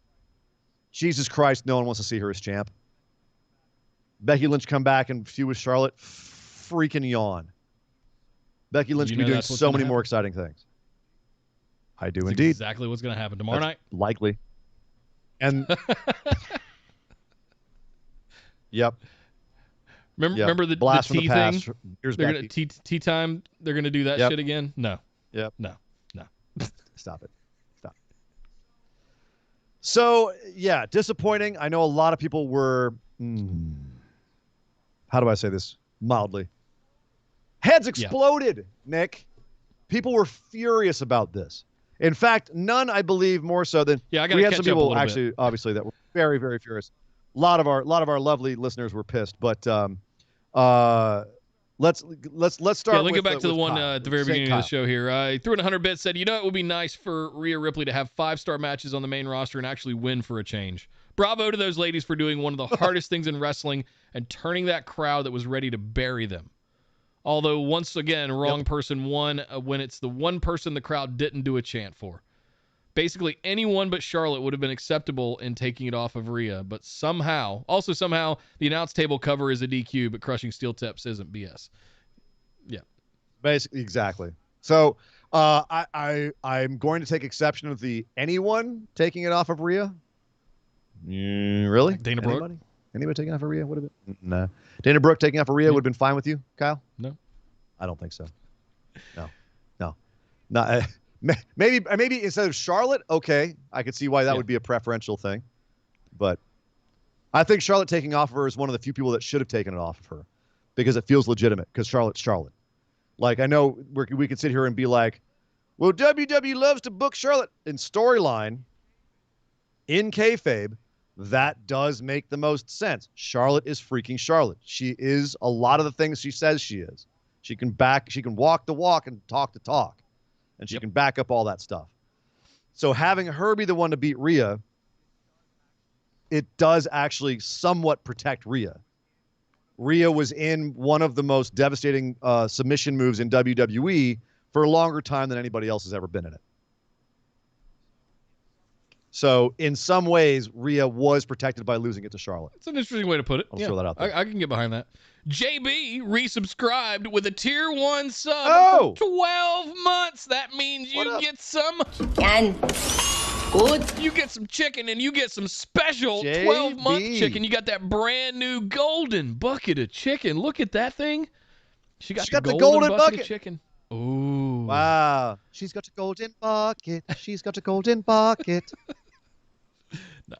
Jesus Christ, no one wants to see her as champ. Becky Lynch come back and feud with Charlotte, freaking yawn. Becky Lynch can be doing so many more exciting things. I do indeed. Exactly what's going to happen tomorrow night. Likely. And yep. Remember the blast tea from the past, thing? Here's They're Becky. gonna tea time. They're gonna do that shit again. No. Yep. No. Stop it. So yeah, disappointing. I know a lot of people were. How do I say this mildly? Heads exploded, Nick. People were furious about this. In fact, none, I believe, more so than I we had some people actually, obviously, that were very, very furious. A lot of our lovely listeners were pissed, but let's start. Yeah, let's go back to the one at the very beginning of the show here. I threw in 100 bits. Said, it would be nice for Rhea Ripley to have 5-star matches on the main roster and actually win for a change. Bravo to those ladies for doing one of the hardest things in wrestling and turning that crowd that was ready to bury them. Although, once again, wrong person won when it's the one person the crowd didn't do a chant for. Basically, anyone but Charlotte would have been acceptable in taking it off of Rhea, but somehow, the announce table cover is a DQ, but crushing steel tips isn't BS. Yeah. Basically, exactly. So, I'm going to take exception of the anyone taking it off of Rhea. Really? Dana Brooke? Anybody taking off of Rhea would have been? No. Dana Brooke taking off of Rhea would have been fine with you, Kyle? No. I don't think so. No. Maybe instead of Charlotte, okay, I could see why that would be a preferential thing. But I think Charlotte taking off of her is one of the few people that should have taken it off of her because it feels legitimate because Charlotte's Charlotte. Like, I know we could sit here and be like, well, WWE loves to book Charlotte in storyline, in kayfabe. That does make the most sense. Charlotte is freaking Charlotte. She is a lot of the things she says she is. She can walk the walk and talk the talk. And she can back up all that stuff. So having her be the one to beat Rhea, it does actually somewhat protect Rhea. Rhea was in one of the most devastating submission moves in WWE for a longer time than anybody else has ever been in it. So in some ways, Rhea was protected by losing it to Charlotte. It's an interesting way to put it. I'll throw that out there. I can get behind that. JB resubscribed with a tier 1 sub for 12 months. That means you get some good. You get some chicken and you get some special 12-month chicken. You got that brand new golden bucket of chicken. Look at that thing. She got the golden bucket of chicken. Ooh. Wow. She's got a golden bucket. She's got a golden bucket.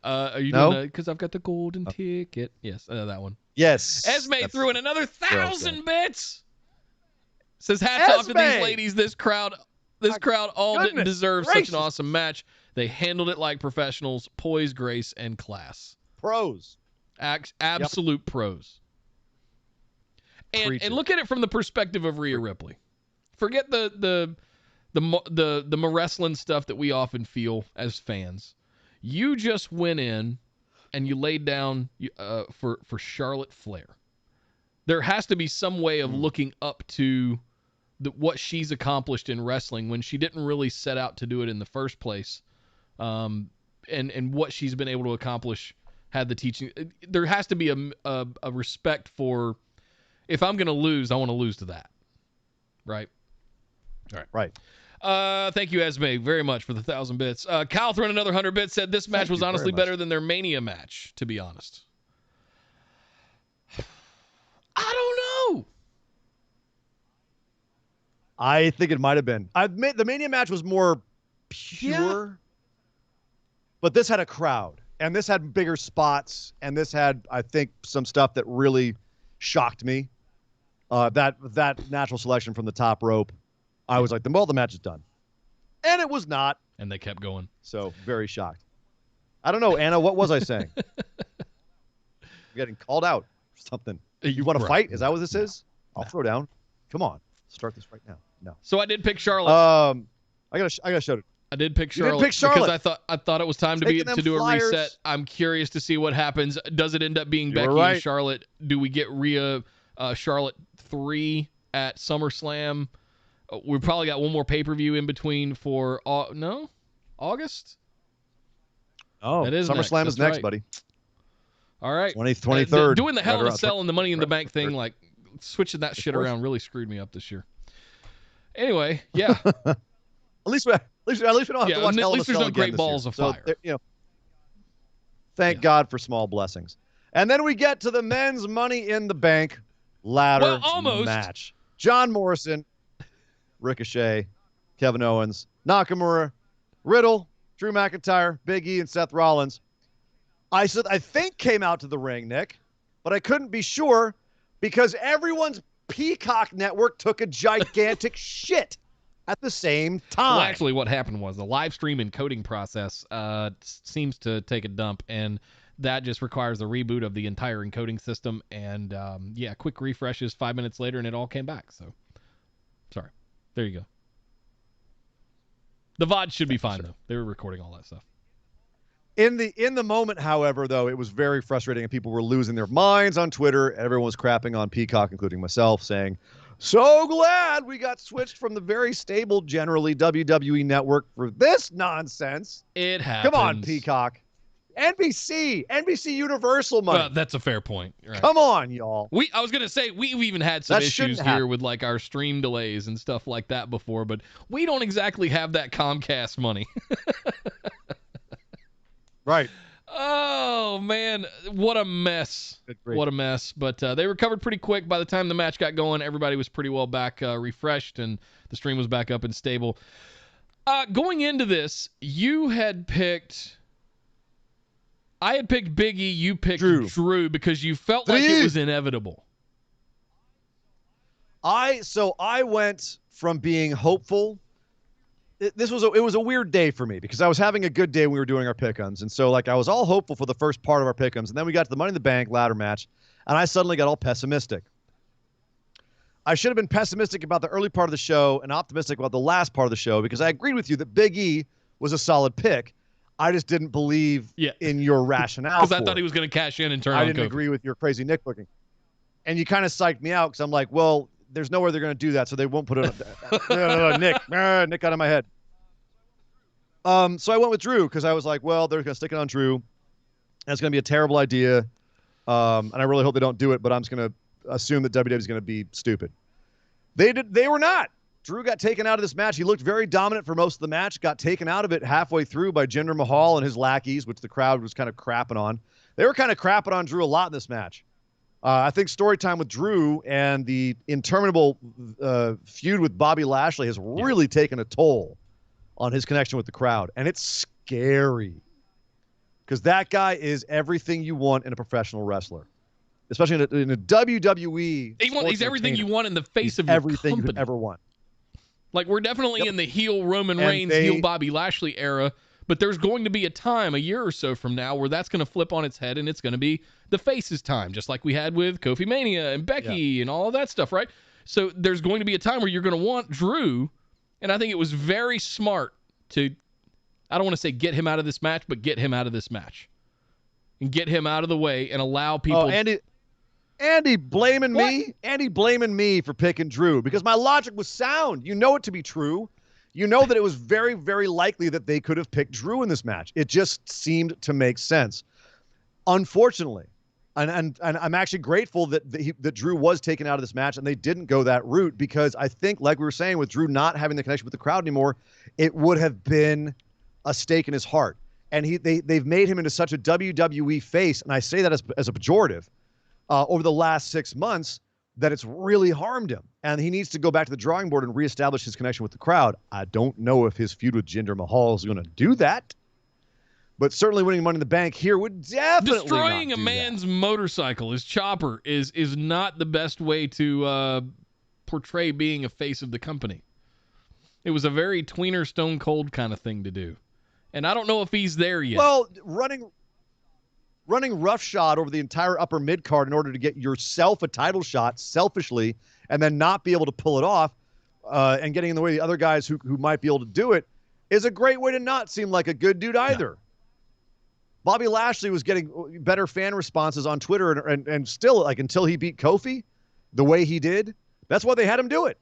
Are you doing that? Because I've got the golden ticket. Yes, that one. Yes. Esme threw in another 1,000 bits. Says hats off to these ladies. This crowd all didn't deserve such an awesome match. They handled it like professionals, poise, grace, and class. Pros. Absolute pros. And look at it from the perspective of Rhea Ripley. Forget the wrestling stuff that we often feel as fans. You just went in and you laid down for Charlotte Flair. There has to be some way of looking up to what she's accomplished in wrestling when she didn't really set out to do it in the first place, and what she's been able to accomplish had the teaching. There has to be a respect for, if I'm going to lose, I want to lose to that. Right? All right. Right. Thank you, Esme, very much for the 1,000 bits. Kyle threw in another 100 bits, said this match was honestly better than their Mania match, to be honest. I don't know. I think it might have been. The Mania match was more pure, but this had a crowd, and this had bigger spots, and this had, I think, some stuff that really shocked me. That natural selection from the top rope, I was like, the match is done. And it was not. And they kept going. So very shocked. I don't know, Anna, what was I saying? I'm getting called out or something. You want to fight? Is that what this is? I'll throw down. Come on. Start this right now. No. So I did pick Charlotte. I gotta show it. I did pick Charlotte, because I thought it was time to do a reset. I'm curious to see what happens. Does it end up being Becky and Charlotte? Do we get Rhea Charlotte 3 at SummerSlam? We probably got one more pay-per-view in between for August. Oh, that is SummerSlam is next, right. buddy. All right, 23rd. Doing the Hell in a Cell and the Money in the Bank thing, like switching that shit around, really screwed me up this year. Anyway, yeah. At least we don't have to watch Hell in a Cell at least there's no great balls of fire. So, thank God for small blessings. And then we get to the men's Money in the Bank ladder match. John Morrison, Ricochet, Kevin Owens, Nakamura, Riddle, Drew McIntyre, Big E, and Seth Rollins. I think came out to the ring, Nick, but I couldn't be sure because everyone's Peacock network took a gigantic shit at the same time. Well, actually, what happened was the live stream encoding process seems to take a dump, and that just requires a reboot of the entire encoding system. And quick refreshes 5 minutes later, and it all came back. So, sorry. There you go. The VOD should be fine, though. They were recording all that stuff. In the moment, however, though, it was very frustrating, and people were losing their minds on Twitter. Everyone was crapping on Peacock, including myself, saying, so glad we got switched from the very stable, generally, WWE network for this nonsense. It happens. Come on, Peacock. NBC Universal money. Well, that's a fair point. Right. Come on, y'all. I was gonna say we've even had some issues here with like our stream delays and stuff like that before, but we don't exactly have that Comcast money. Right. Oh man, what a mess! What a mess! But they recovered pretty quick. By the time the match got going, everybody was pretty well back, refreshed, and the stream was back up and stable. Going into this, I had picked Big E, you picked Drew because you felt like it was inevitable. I went from being hopeful. It was a weird day for me because I was having a good day when we were doing our pick-ems. And so I was all hopeful for the first part of our pick-ems. And then we got to the Money in the Bank ladder match, and I suddenly got all pessimistic. I should have been pessimistic about the early part of the show and optimistic about the last part of the show because I agreed with you that Big E was a solid pick. I just didn't believe in your rationale. Because I thought he was going to cash in and turn on Kofi. I didn't agree with your crazy Nick booking. And you kind of psyched me out because I'm like, well, there's nowhere they're going to do that, so they won't put it no, Nick. Nick out of my head. So I went with Drew because I was like, well, they're going to stick it on Drew. And it's going to be a terrible idea. And I really hope they don't do it, but I'm just going to assume that WWE is going to be stupid. They were not. Drew got taken out of this match. He looked very dominant for most of the match, got taken out of it halfway through by Jinder Mahal and his lackeys, which the crowd was kind of crapping on. They were kind of crapping on Drew a lot in this match. I think story time with Drew and the interminable feud with Bobby Lashley has really taken a toll on his connection with the crowd. And it's scary because that guy is everything you want in a professional wrestler, especially in a WWE. He's everything you want in the face of your everything company. you could ever want. Like, we're definitely in the heel Roman Reigns, heel Bobby Lashley era, but there's going to be a time, a year or so from now, where that's going to flip on its head and it's going to be the face's time, just like we had with Kofi Mania and Becky and all of that stuff, right? So there's going to be a time where you're going to want Drew, and I think it was very smart to, I don't want to say get him out of this match, but get him out of this match. And get him out of the way and allow people... Oh, Andy blaming me? Andy blaming me for picking Drew because my logic was sound. You know it to be true. You know that it was very, very likely that they could have picked Drew in this match. It just seemed to make sense. Unfortunately, and I'm actually grateful that Drew was taken out of this match and they didn't go that route because I think, like we were saying, with Drew not having the connection with the crowd anymore, it would have been a stake in his heart. And they've made him into such a WWE face, and I say that as a pejorative, over the last 6 months, that it's really harmed him. And he needs to go back to the drawing board and reestablish his connection with the crowd. I don't know if his feud with Jinder Mahal is going to do that. But certainly winning Money in the Bank here would definitely destroying not a do man's that. motorcycle, his chopper, is not the best way to portray being a face of the company. It was a very tweener Stone Cold kind of thing to do. And I don't know if he's there yet. Well, running roughshod over the entire upper mid card in order to get yourself a title shot selfishly and then not be able to pull it off and getting in the way of the other guys who might be able to do it is a great way to not seem like a good dude either. Yeah. Bobby Lashley was getting better fan responses on Twitter and still, like, until he beat Kofi the way he did. That's why they had him do it,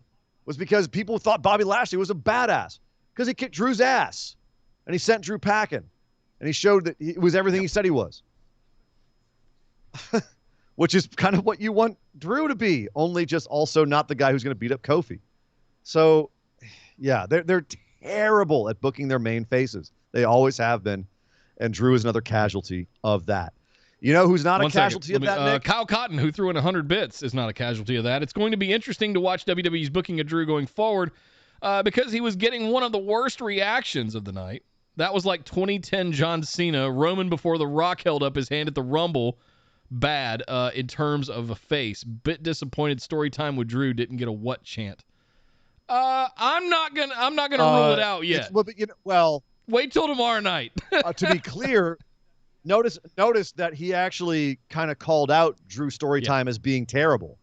was because people thought Bobby Lashley was a badass because he kicked Drew's ass and he sent Drew packing and he showed that he was everything he said he was. Which is kind of what you want Drew to be, only just also not the guy who's going to beat up Kofi. So, yeah, they're terrible at booking their main faces. They always have been, and Drew is another casualty of that. You know who's not a casualty of that, Nick? Kyle Cotton, who threw in 100 bits, is not a casualty of that. It's going to be interesting to watch WWE's booking of Drew going forward because he was getting one of the worst reactions of the night. That was like 2010 John Cena. Roman before The Rock held up his hand at the Rumble. Bad in terms of a face. Bit disappointed. Story time with Drew didn't get a what chant. I'm not gonna rule it out yet. Wait till tomorrow night. To be clear, notice that he actually kind of called out Drew story time as being terrible.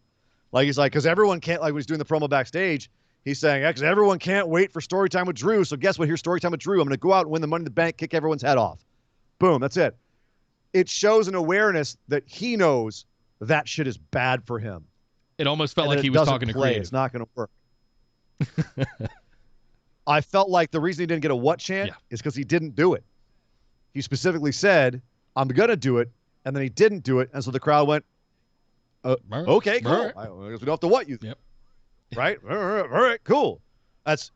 Like he's like, because everyone can't, like when he's doing the promo backstage, he's saying, because everyone can't wait for story time with Drew. So guess what? Here's story time with Drew. I'm going to go out and win the Money in the Bank, kick everyone's head off. Boom. That's it. It shows an awareness that he knows that shit is bad for him. It almost felt like he was talking to creative. It's not going to work. I felt like the reason he didn't get a what chant is because he didn't do it. He specifically said, I'm going to do it, and then he didn't do it, and so the crowd went, okay, cool. I guess we don't have to what you think. Yep. Right? All right, cool. That's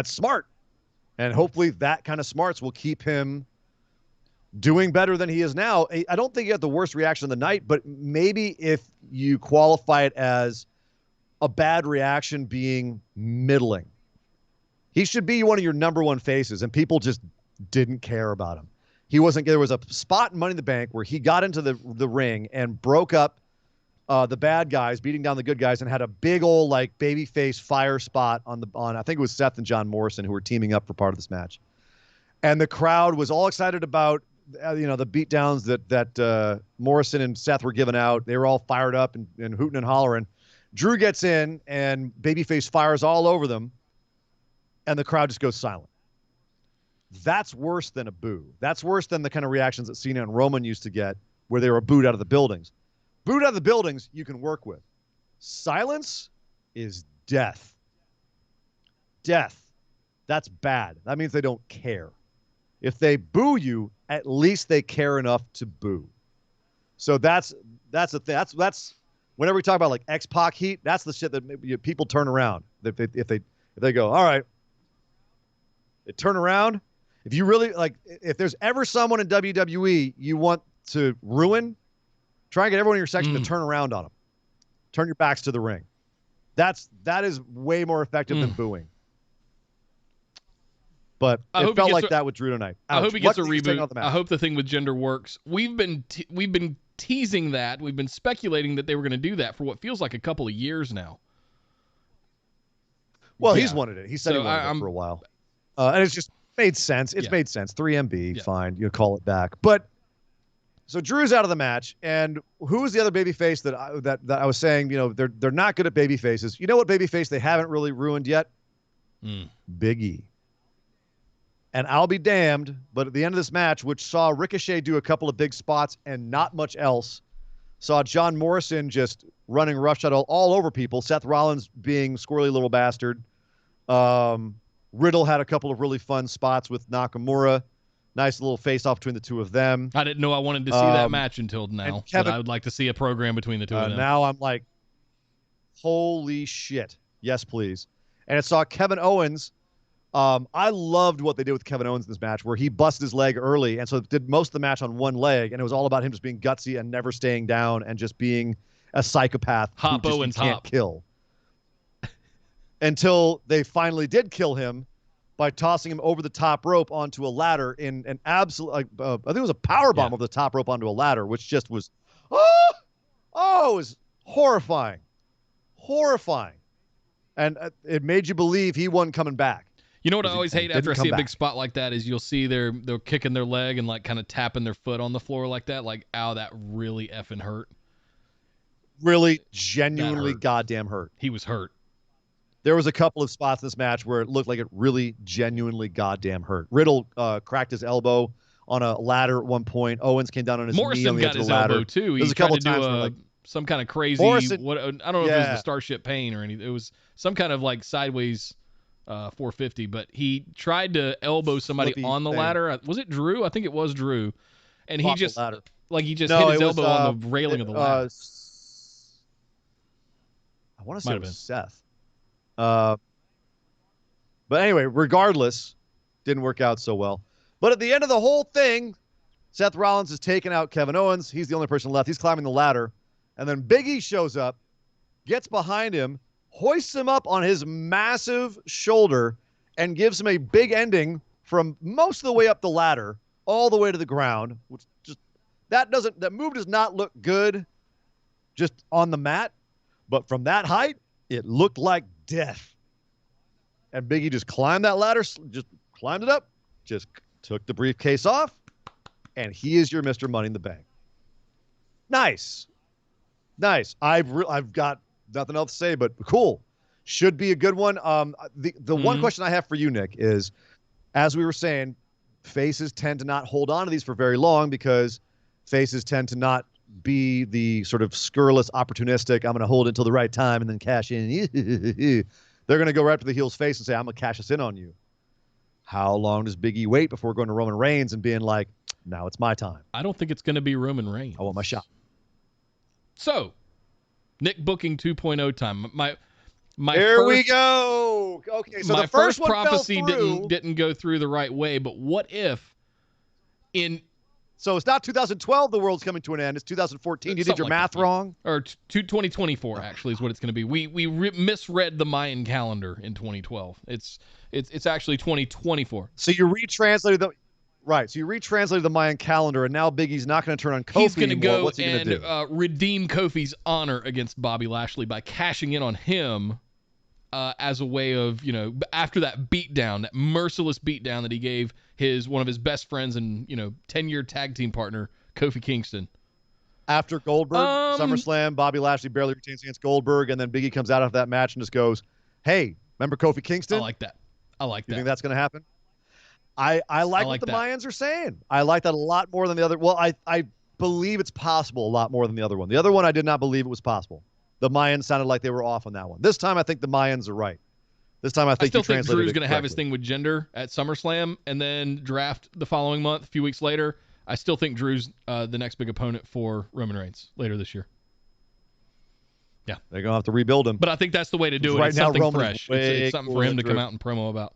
smart. And hopefully that kind of smarts will keep him doing better than he is now. I don't think he had the worst reaction of the night, but maybe if you qualify it as a bad reaction being middling, he should be one of your number one faces, and people just didn't care about him. There was a spot in Money in the Bank where he got into the ring and broke up the bad guys, beating down the good guys, and had a big old like babyface fire spot on I think it was Seth and John Morrison who were teaming up for part of this match. And the crowd was all excited about the beatdowns that Morrison and Seth were giving out. They were all fired up and hooting and hollering. Drew gets in and babyface fires all over them, and the crowd just goes silent. That's worse than a boo. That's worse than the kind of reactions that Cena and Roman used to get, where they were booed out of the buildings. Booed out of the buildings, you can work with. Silence is death. Death. That's bad. That means they don't care. If they boo you, at least they care enough to boo. So that's the thing. That's whenever we talk about like X-Pac heat, that's the shit that people turn around. If they go, all right, they turn around. If you really if there's ever someone in WWE you want to ruin, try and get everyone in your section to turn around on them. Turn your backs to the ring. That is way more effective than booing. But it felt like that with Drew tonight. Ouch. I hope he gets a reboot. I hope the thing with gender works. We've been teasing that. We've been speculating that they were going to do that for what feels like a couple of years now. Well, he's wanted it. He said he wanted it for a while. And it's just made sense. It's made sense. 3MB, fine. You call it back. But so Drew's out of the match, and who was the other babyface that I was saying? They're not good at babyfaces. You know what babyface they haven't really ruined yet? Big E. And I'll be damned, but at the end of this match, which saw Ricochet do a couple of big spots and not much else, saw John Morrison just running roughshod all over people. Seth Rollins being squirrely little bastard. Riddle had a couple of really fun spots with Nakamura. Nice little face-off between the two of them. I didn't know I wanted to see that match until now. But I would like to see a program between the two of them. Now I'm like, holy shit. Yes, please. And it saw Kevin Owens. I loved what they did with Kevin Owens in this match, where he busted his leg early, and so did most of the match on one leg, and it was all about him just being gutsy and never staying down and just being a psychopath Hop who can't kill. Until they finally did kill him by tossing him over the top rope onto a ladder in an absolute, I think it was a power bomb over the top rope onto a ladder, which just was, it was horrifying. Horrifying. And it made you believe he wasn't coming back. You know what I always hate after I see a big back. spot like that is you'll see they're kicking their leg and like kind of tapping their foot on the floor like that. Like, ow, that really effing hurt. Really, genuinely goddamn hurt. He was hurt. There was a couple of spots in this match where it looked like it really genuinely goddamn hurt. Riddle cracked his elbow on a ladder at one point. Owens came down on his knee on the edge of the ladder. Elbow too. He There's a couple of tried to times do some kind of crazy, Morrison, I don't know if it was the Starship Pain or anything. It was some kind of like sideways 450, but he tried to elbow somebody on the ladder. Was it Drew? I think it was Drew. And he just hit his elbow on the railing of the ladder. I want to say it was Seth. But anyway, regardless, didn't work out so well. But at the end of the whole thing, Seth Rollins has taken out Kevin Owens. He's the only person left. He's climbing the ladder. And then Big E shows up, gets behind him, hoists him up on his massive shoulder, and gives him a big ending from most of the way up the ladder all the way to the ground. Which just that move does not look good just on the mat. But from that height, it looked like death. And Big E just climbed that ladder, just climbed it up, just took the briefcase off, and he is your Mr. Money in the Bank. Nice. Nice. I've got nothing else to say, but cool. Should be a good one. The one question I have for you, Nick, is, as we were saying, faces tend to not hold on to these for very long because faces tend to not be the sort of scurrilous, opportunistic, I'm going to hold it until the right time and then cash in. They're going to go right to the heel's face and say, I'm going to cash this in on you. How long does Big E wait before going to Roman Reigns and being like, now it's my time? I don't think it's going to be Roman Reigns. I want my shot. So, Nick booking 2.0 time. We go. Okay, so my the first one prophecy fell through. didn't go through the right way, but what if So it's not 2012 the world's coming to an end. It's 2014. You did your math wrong? Or 2024 actually is what it's going to be. We misread the Mayan calendar in 2012. It's actually 2024. So you retranslated the Mayan calendar, and now Big E's not going to turn on Kofi. He's going to go What's he and do? redeem Kofi's honor against Bobby Lashley by cashing in on him as a way of, after that beatdown, that merciless beatdown that he gave one of his best friends and 10-year tag team partner Kofi Kingston. After Goldberg, SummerSlam, Bobby Lashley barely retains against Goldberg, and then Big E comes out of that match and just goes, "Hey, remember Kofi Kingston?" I like that. You think that's going to happen? I like what the Mayans are saying. I like that a lot more than the other. Well, I believe it's possible a lot more than the other one. The other one, I did not believe it was possible. The Mayans sounded like they were off on that one. This time, I think the Mayans are right. This time, I still think Drew's going to have his thing with gender at SummerSlam and then draft the following month, a few weeks later. I still think Drew's the next big opponent for Roman Reigns later this year. Yeah. They're going to have to rebuild him. But I think that's the way to do it. It's something fresh. It's something for him to come out and promo about.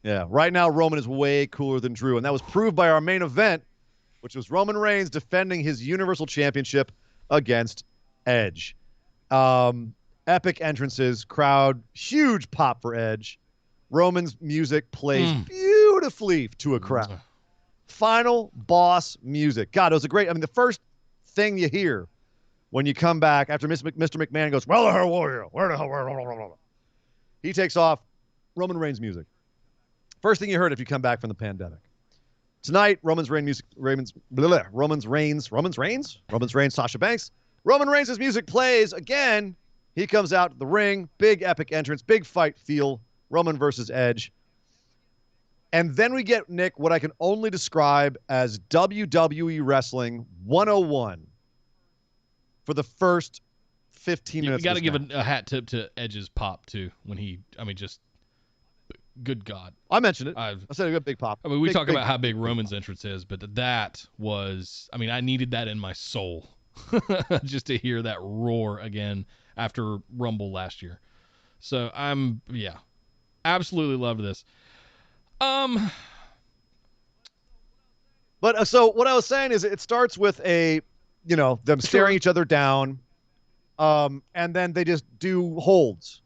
Yeah, right now Roman is way cooler than Drew, and that was proved by our main event, which was Roman Reigns defending his Universal Championship against Edge. Epic entrances, crowd, huge pop for Edge. Roman's music plays beautifully to a crowd. Final boss music. God, it was the first thing you hear when you come back after Mr. McMahon goes, "Well, the hell were you? Where the hell were you?" He takes off Roman Reigns music. First thing you heard if you come back from the pandemic. Tonight, Roman Reigns, Sasha Banks. Roman Reigns' music plays again. He comes out to the ring, big epic entrance, big fight feel, Roman versus Edge. And then we get, Nick, what I can only describe as WWE Wrestling 101 for the first 15 minutes. You got to give a hat tip to Edge's pop, too, when just good God. I mentioned it. I said a good big pop. We talk about how big Roman's entrance is, but that was, I needed that in my soul just to hear that roar again after Rumble last year. So absolutely loved this. But so what I was saying is it starts with them staring each other down, and then they just do holds.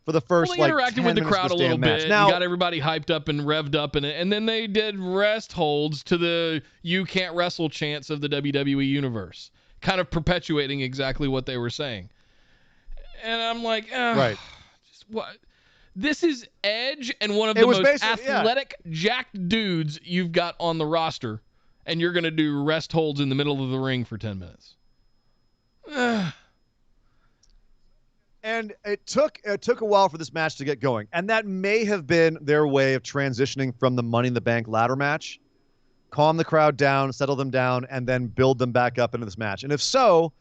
for the first Well, they like 10 interacted with the minutes crowd of a this little damn match. bit. Now, Got everybody hyped up and revved up, and then they did rest holds to the "you can't wrestle" chants of the WWE universe, kind of perpetuating exactly what they were saying. And I'm like, right. just what? This is Edge and one of the most athletic, jacked dudes you've got on the roster, and you're going to do rest holds in the middle of the ring for 10 minutes. And it took a while for this match to get going. And that may have been their way of transitioning from the Money in the Bank ladder match. Calm the crowd down, settle them down, and then build them back up into this match. And if so,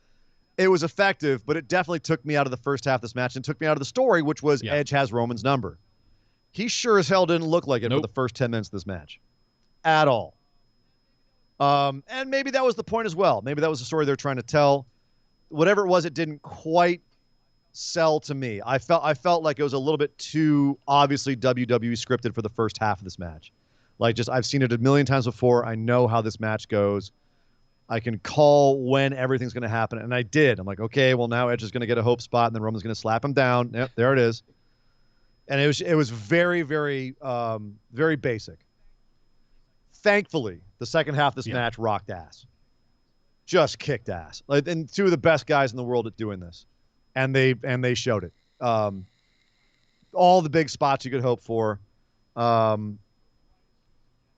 it was effective, but it definitely took me out of the first half of this match and took me out of the story, which was Edge has Roman's number. He sure as hell didn't look like it for the first 10 minutes of this match. At all. And maybe that was the point as well. Maybe that was the story they're trying to tell. Whatever it was, it didn't quite sell to me. I felt like it was a little bit too obviously WWE scripted for the first half of this match. Like, just, I've seen it a million times before. I know how this match goes. I can call when everything's going to happen. And I did. I'm like, okay, well, now Edge is going to get a hope spot and then Roman's going to slap him down. Yep, there it is. And it was very, very, very basic. Thankfully, the second half of this match rocked ass. Just kicked ass. Like, and two of the best guys in the world at doing this. And they showed it. All the big spots you could hope for. But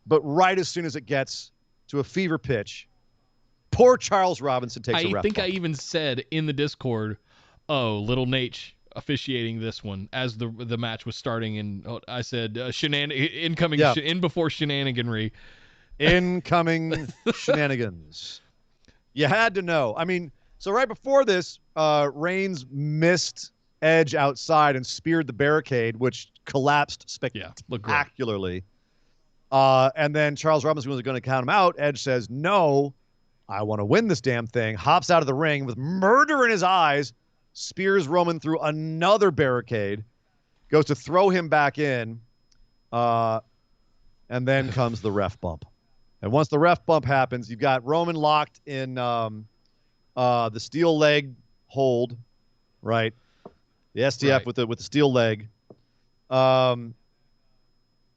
right as soon as it gets to a fever pitch, poor Charles Robinson takes a ref. I think I even said in the Discord, "Oh, little Nate officiating this one," as the match was starting, and I said, "Incoming in before shenaniganry." Incoming shenanigans. You had to know. I mean, so right before this, Reigns missed Edge outside and speared the barricade, which collapsed spectacularly. And then Charles Robinson was going to count him out. Edge says, "No, I want to win this damn thing." Hops out of the ring with murder in his eyes, spears Roman through another barricade, goes to throw him back in, and then comes the ref bump. And once the ref bump happens, you've got Roman locked in the steel leg hold, right? The STF with the steel leg. And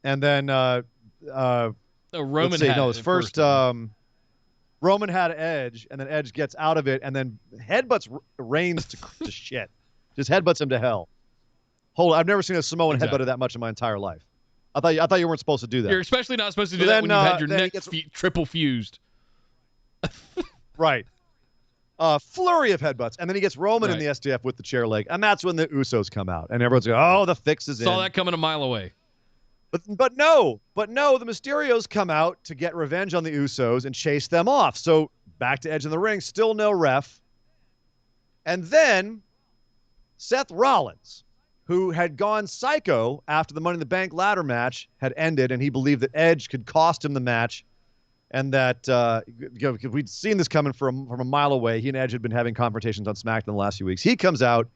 then Roman had his first Roman had Edge, and then Edge gets out of it and then headbutts Reigns to shit. Just headbutts him to hell. I've never seen a Samoan headbutted that much in my entire life. I thought you weren't supposed to do that. You're especially not supposed to do that when you've had your neck triple fused. Right. Flurry of headbutts. And then he gets Roman in the STF with the chair leg. And that's when the Usos come out. And everyone's like, oh, the fix is in. Saw that coming a mile away. But no, the Mysterios come out to get revenge on the Usos and chase them off. So back to Edge in the ring, still no ref. And then Seth Rollins, who had gone psycho after the Money in the Bank ladder match had ended, and he believed that Edge could cost him the match, and that we'd seen this coming from a mile away. He and Edge had been having confrontations on SmackDown the last few weeks. He comes out,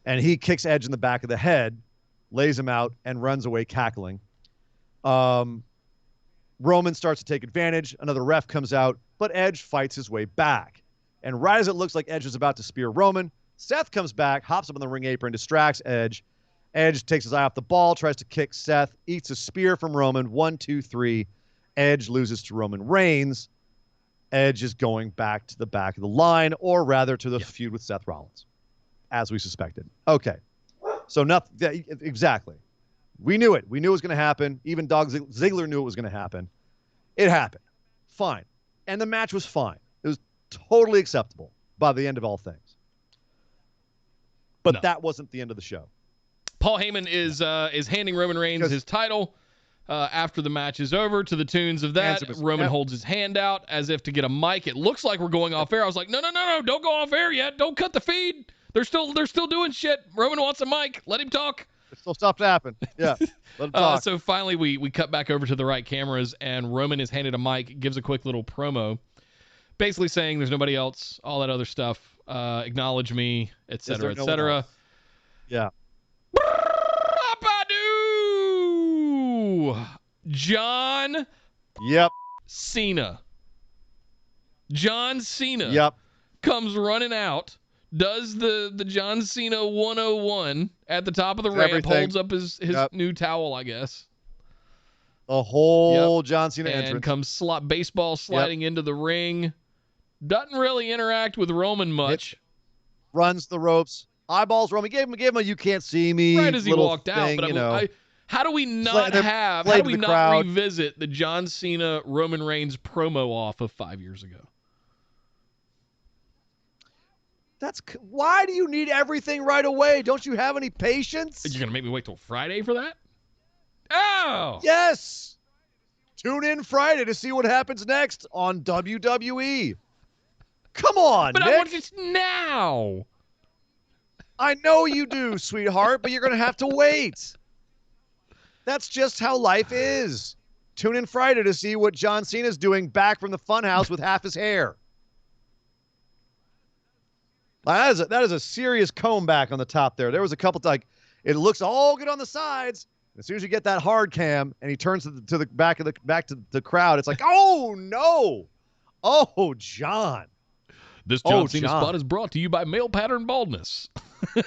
and he kicks Edge in the back of the head, lays him out, and runs away cackling. Roman starts to take advantage. Another ref comes out, but Edge fights his way back. And right as it looks like Edge is about to spear Roman, Seth comes back, hops up on the ring apron, distracts Edge. Edge takes his eye off the ball, tries to kick Seth, eats a spear from Roman. 1, 2, 3. Edge loses to Roman Reigns. Edge is going back to the back of the line, or rather to the feud with Seth Rollins, as we suspected. Okay. So nothing. Exactly. We knew it. We knew it was going to happen. Even Dog Ziggler knew it was going to happen. It happened. Fine. And the match was fine. It was totally acceptable by the end of all things. But that wasn't the end of the show. Paul Heyman is handing Roman Reigns his title after the match is over to the tunes of that. Roman holds his hand out as if to get a mic. It looks like we're going off air. I was like, no, don't go off air yet. Don't cut the feed. They're still doing shit. Roman wants a mic. Let him talk. It's still stuff to happen. Yeah. Let him talk. So finally we cut back over to the right cameras, and Roman is handed a mic, gives a quick little promo, basically saying there's nobody else, all that other stuff. Acknowledge me, etc., etc. Yeah. John Cena. John Cena. Yep. Comes running out does the John Cena 101 at the top of the ramp, everything. holds up his new towel, I guess. A whole John Cena and entrance. comes baseball sliding into the ring. Doesn't really interact with Roman much. Runs the ropes. Eyeballs Roman. Gave him a you can't see me. Right as he little walked thing, out. But how do we not revisit the John Cena Roman Reigns promo off of 5 years ago? Why do you need everything right away? Don't you have any patience? You're going to make me wait till Friday for that? Oh! Yes! Tune in Friday to see what happens next on WWE. Come on, But Nick. I want it now. I know you do, sweetheart, but you're going to have to wait. That's just how life is. Tune in Friday to see what John Cena's doing back from the funhouse with half his hair. That is a serious comb back on the top there. There was a couple it looks all good on the sides. As soon as you get that hard cam and he turns to the back to the crowd, it's like, oh no, oh John. This John Cena spot is brought to you by male pattern baldness. Hey,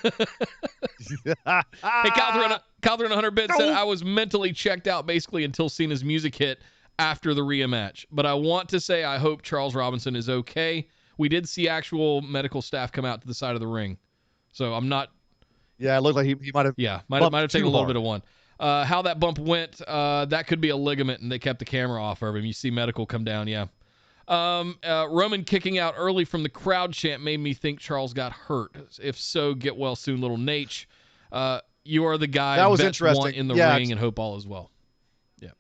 Catherine 100 bit said I was mentally checked out basically until Cena's music hit after the Rhea match. But I want to say I hope Charles Robinson is okay. We did see actual medical staff come out to the side of the ring, so I'm not. Yeah, it looked like he might have. Yeah, might have taken a little bit of one. How that bump went, that could be a ligament, and they kept the camera off of him. You see medical come down, yeah. Roman kicking out early from the crowd chant made me think Charles got hurt. If so, get well soon, little Nate. You are the guy that was vets interesting. Want in the ring and hope all is well. Yeah,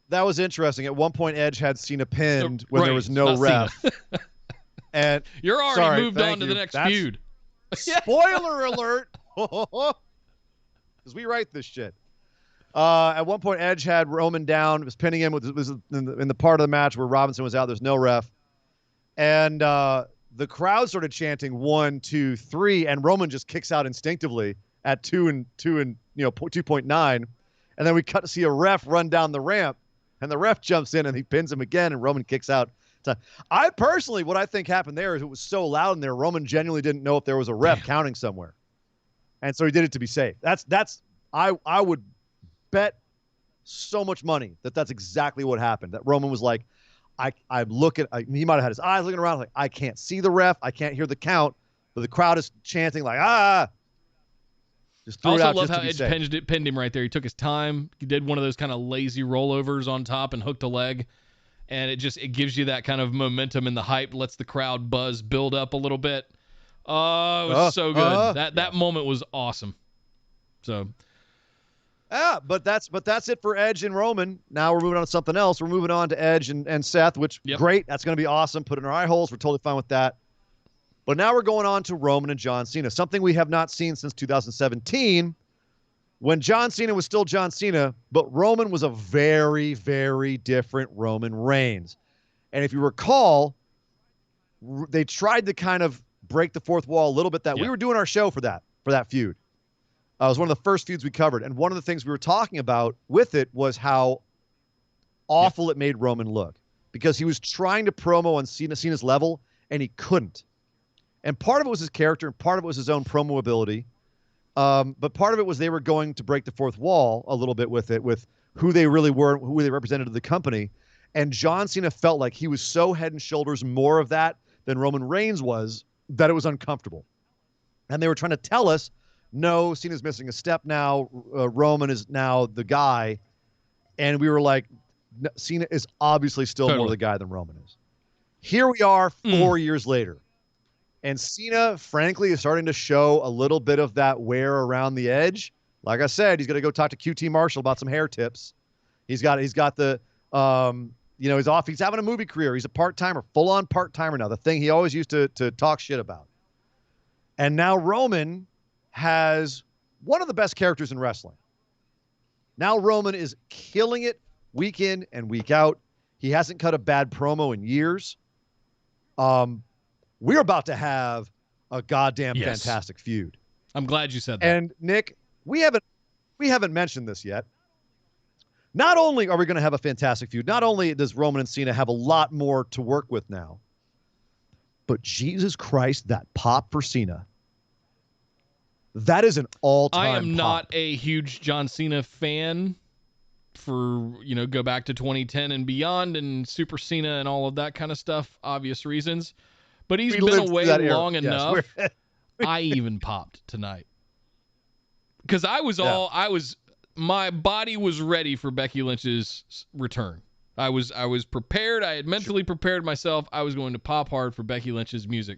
that was interesting. At one point, Edge had Cena pinned when there was no ref. And you're already moved on to the next feud. Spoiler alert! Because we write this shit. At one point, Edge had Roman down, was pinning him. Was in the part of the match where Robinson was out. There's no ref, and the crowd started chanting 1, 2, 3, and Roman just kicks out instinctively at 2.9, and then we cut to see a ref run down the ramp, and the ref jumps in and he pins him again, and Roman kicks out. I personally, what I think happened there is it was so loud in there, Roman genuinely didn't know if there was a ref counting somewhere, and so he did it to be safe. I would bet so much money that's exactly what happened. That Roman was like, he might have had his eyes looking around like, I can't see the ref, I can't hear the count, but the crowd is chanting like, Just threw I it also out love just how to be Edge safe. pinned him right there. He took his time. He did one of those kind of lazy rollovers on top and hooked a leg. And it gives you that kind of momentum and the hype, lets the crowd build up a little bit. Oh, it was so good. That moment was awesome. So, yeah, but that's it for Edge and Roman. Now we're moving on to something else. We're moving on to Edge and Seth, which great. That's going to be awesome. Put in our eye holes. We're totally fine with that. But now we're going on to Roman and John Cena, something we have not seen since 2017, when John Cena was still John Cena, but Roman was a very, very different Roman Reigns. And if you recall, they tried to kind of break the fourth wall a little bit. We were doing our show for that feud. It was one of the first feuds we covered. And one of the things we were talking about with it was how awful it made Roman look, because he was trying to promo on Cena's level, and he couldn't. And part of it was his character, and part of it was his own promo ability. But part of it was they were going to break the fourth wall a little bit with it, with who they really were, who they represented to the company. And John Cena felt like he was so head and shoulders more of that than Roman Reigns was, that it was uncomfortable. And they were trying to tell us, no, Cena's missing a step now. Roman is now the guy. And we were like, Cena is obviously still more the guy than Roman is. Here we are 4 years later. And Cena, frankly, is starting to show a little bit of that wear around the edge. Like I said, he's going to go talk to QT Marshall about some hair tips. He's got the, he's off. He's having a movie career. He's a part-timer, full-on part-timer now, the thing he always used to talk shit about. And now Roman has one of the best characters in wrestling. Now Roman is killing it week in and week out. He hasn't cut a bad promo in years. We're about to have a goddamn fantastic feud. I'm glad you said that. And Nick, we haven't mentioned this yet. Not only are we going to have a fantastic feud, not only does Roman and Cena have a lot more to work with now, But Jesus Christ, that pop for Cena. That is an all-time I am pop. not a huge John Cena fan for, go back to 2010 and beyond and Super Cena and all of that kind of stuff, obvious reasons. But he's been away long enough. I even popped tonight. Because my body was ready for Becky Lynch's return. I was prepared. I had mentally prepared myself. I was going to pop hard for Becky Lynch's music.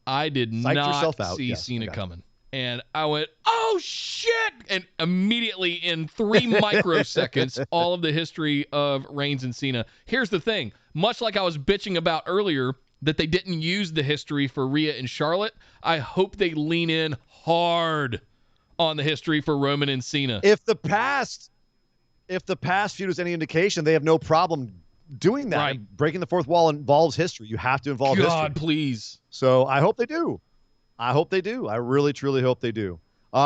I did not see Cena coming. And I went, oh, shit! And immediately in 3 microseconds, all of the history of Reigns and Cena. Here's the thing. Much like I was bitching about earlier that they didn't use the history for Rhea and Charlotte, I hope they lean in hard on the history for Roman and Cena. If the past feud is any indication, they have no problem doing that. Right. Breaking the fourth wall involves history. You have to involve history. God, please. So I hope they do. I really, truly hope they do.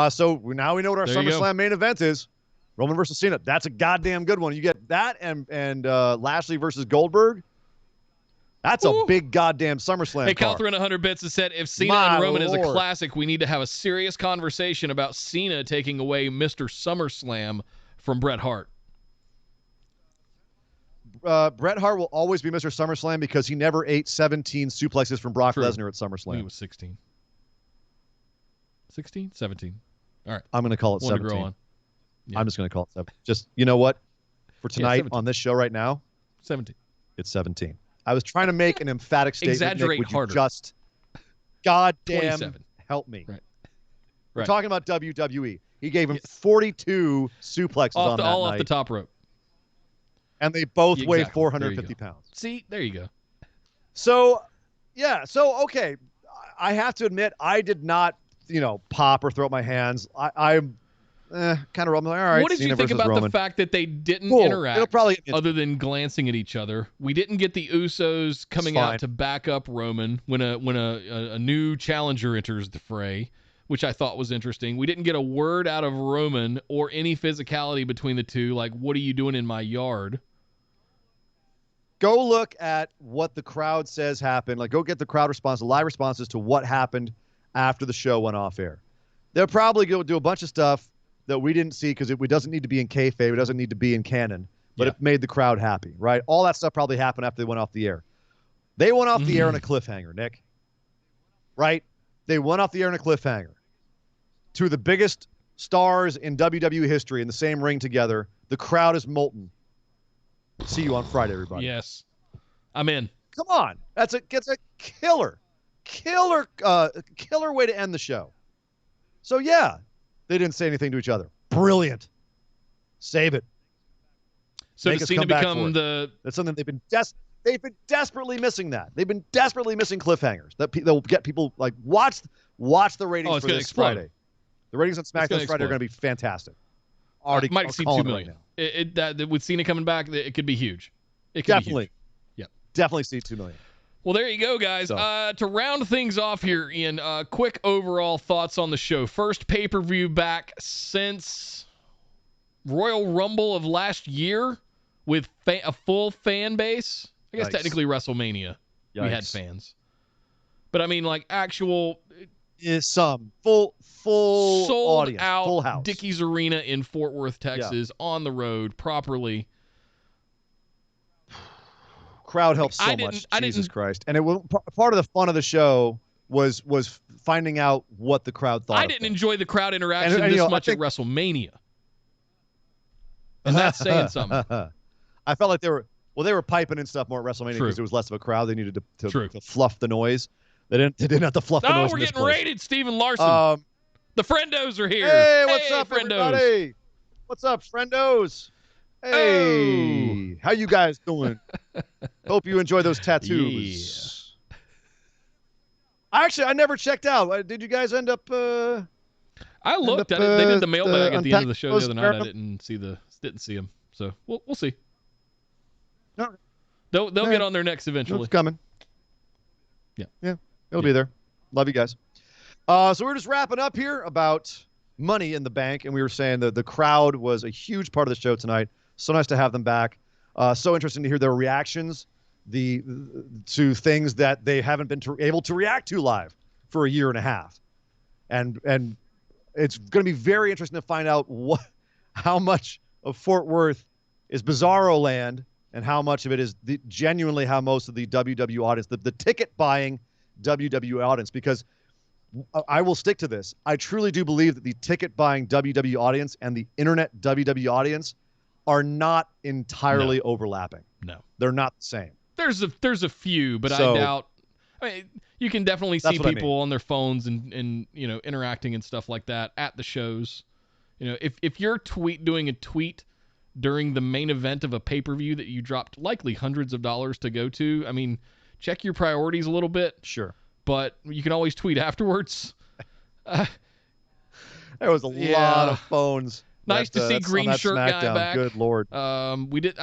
So now we know what our SummerSlam main event is. Roman versus Cena. That's a goddamn good one. You get that and Lashley versus Goldberg. That's a big goddamn SummerSlam. Hey, card. Catherine 100 bits has said, if Cena and Roman is a classic, we need to have a serious conversation about Cena taking away Mr. SummerSlam from Bret Hart. Bret Hart will always be Mr. SummerSlam because he never ate 17 suplexes from Brock Lesnar at SummerSlam. He was 16. 16? 17. All right. I'm going to call it 17. To grow on. Yeah. I'm just going to call it 7. Just, you know what? For tonight on this show right now, 17. It's 17. I was trying to make an emphatic statement. Exaggerate Nick, would harder. You just goddamn 27. help me. Right. We're talking about WWE. He gave him 42 suplexes on that night. All off the top rope. And they both weigh 450 pounds. See, there you go. So, okay. I have to admit, I did not, pop or throw up my hands. I'm kind of all right. What did you think about the fact that they didn't interact other than glancing at each other? We didn't get the Usos coming out to back up Roman when a new challenger enters the fray, which I thought was interesting. We didn't get a word out of Roman or any physicality between the two, like, what are you doing in my yard? Go look at what the crowd says happened. Like, go get the crowd response, the live responses to what happened after the show went off air. They'll probably go do a bunch of stuff that we didn't see because it doesn't need to be in kayfabe. It doesn't need to be in canon. But it made the crowd happy, right? All that stuff probably happened after they went off the air. They went off the air on a cliffhanger, Nick. Right? They went off the air in a cliffhanger. Two of the biggest stars in WWE history in the same ring together. The crowd is molten. See you on Friday, everybody. Yes. I'm in. Come on. It's a killer way to end the show. So, yeah, they didn't say anything to each other. Brilliant. Save it. So does Cena become the... That's something they've been desperately missing that. They've been desperately missing cliffhangers. They'll get people, like, watch the ratings for this Friday. The ratings on SmackDown Friday are going to be fantastic. Already might exceed 2 million. With Cena coming back, it could be huge. It could definitely. Be huge. Yep. Definitely see 2 million. Well, there you go, guys. So. To round things off here, Ian, quick overall thoughts on the show. First pay-per-view back since Royal Rumble of last year with a full fan base. I guess technically WrestleMania, we had fans. But I mean, like, actual... Is some full sold audience, out full house. Dickies Arena in Fort Worth, Texas, on the road properly. Crowd helps so much. Jesus Christ! And it was part of the fun of the show was finding out what the crowd thought. I didn't enjoy the crowd interaction this much at WrestleMania, and that's saying something. I felt like they were piping and stuff more at WrestleMania because there was less of a crowd. They needed to fluff the noise. They didn't have to fluff the noise. Oh, we're getting raided, Steven Larson. The friendos are here. Hey, what's up, friendos? Everybody? What's up, friendos? Hey, how you guys doing? Hope you enjoy those tattoos. Yeah. I never checked out. Did you guys end up? I looked at it. They did the mailbag at the end of the show the other night. I didn't see them. So we'll see. No, they'll get on their necks eventually. It's coming. Yeah. It'll be there. Love you guys. So we're just wrapping up here about Money in the Bank, and we were saying that the crowd was a huge part of the show tonight. So nice to have them back. So interesting to hear their reactions to things that they haven't been able to react to live for a year and a half. And it's going to be very interesting to find out how much of Fort Worth is Bizarro land and how much of it is genuinely how most of the WWE audience, the ticket buying WWE audience, because I will stick to this. I truly do believe that the ticket buying WWE audience and the internet WWE audience are not entirely overlapping. No, they're not the same. There's a few, but I doubt. I mean, you can definitely see people on their phones and interacting and stuff like that at the shows. If you're doing a tweet during the main event of a pay-per-view that you dropped likely hundreds of dollars to go to, I mean, check your priorities a little bit. Sure. But you can always tweet afterwards. There was a lot of phones. Nice to see green shirt guy back. Good Lord. I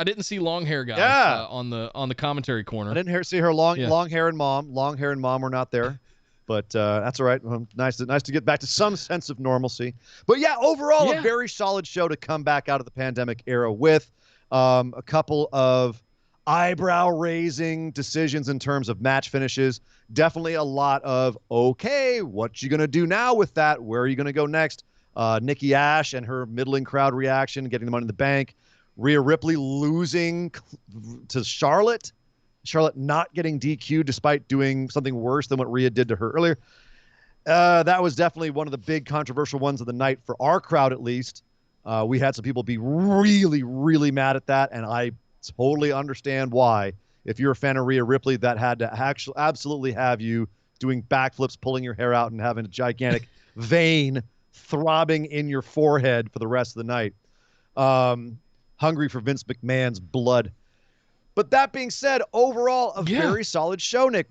didn't see long hair guy on the commentary corner. I didn't see her long hair and mom. Long hair and mom were not there. But that's all right. Nice to get back to some sense of normalcy. But yeah, overall, a very solid show to come back out of the pandemic era with. A couple of eyebrow-raising decisions in terms of match finishes. Definitely a lot of, okay, what you going to do now with that? Where are you going to go next? Nikki Ash and her middling crowd reaction, getting the Money in the Bank. Rhea Ripley losing to Charlotte. Charlotte not getting DQ'd despite doing something worse than what Rhea did to her earlier. That was definitely one of the big controversial ones of the night for our crowd, at least. We had some people be really, really mad at that, and I totally understand why. If you're a fan of Rhea Ripley, that had to actually absolutely have you doing backflips, pulling your hair out, and having a gigantic vein throbbing in your forehead for the rest of the night. Hungry for Vince McMahon's blood. But that being said, overall, a very solid show, Nick.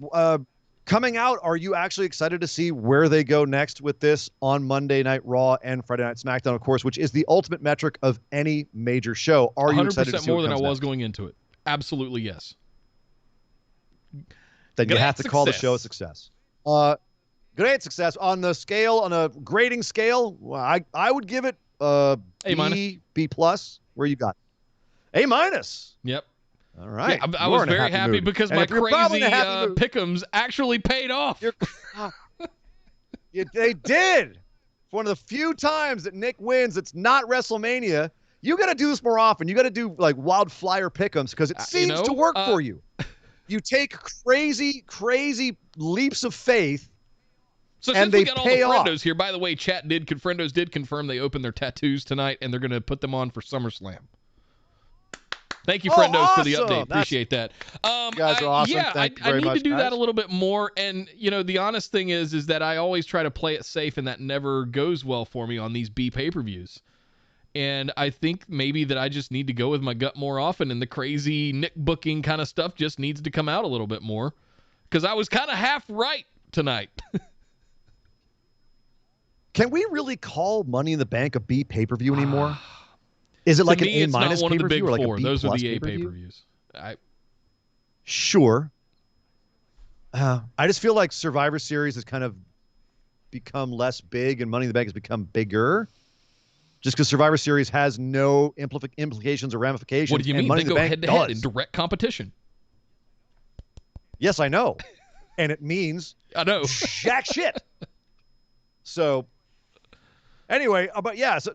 Coming out, are you actually excited to see where they go next with this on Monday Night Raw and Friday Night SmackDown, of course, which is the ultimate metric of any major show? Are you excited to see 100% more than I was going into it? Absolutely, yes. Then you have to call the show a success. Great success. On the scale, on a grading scale, I would give it A-. B+. Where you got it? A-. Yep. All right. Yeah, I was very happy because my crazy pick'ems actually paid off. They did. For one of the few times that Nick wins, it's not WrestleMania. You got to do this more often. You got to do like wildfire pick'ems because it seems to work for you. You take crazy, crazy leaps of faith. So since we got all the friendos here, by the way, friendos did confirm they opened their tattoos tonight and they're going to put them on for SummerSlam. Thank you, friendos, for the update. Appreciate that. You guys are awesome. I need to do that a little bit more. And, the honest thing is that I always try to play it safe, and that never goes well for me on these B pay-per-views. And I think maybe that I just need to go with my gut more often, and the crazy Nick booking kind of stuff just needs to come out a little bit more. Because I was kind of half right tonight. Can we really call Money in the Bank a B pay-per-view ananymore? Is it like an A- pay-per-view or like a B+? Those are the A pay-per-views. Sure. I just feel like Survivor Series has kind of become less big and Money in the Bank has become bigger. Just because Survivor Series has no implications or ramifications. What do you mean? They go head-to-head in direct competition. Yes, I know. And it means I know. jack shit. So anyway, but yeah, so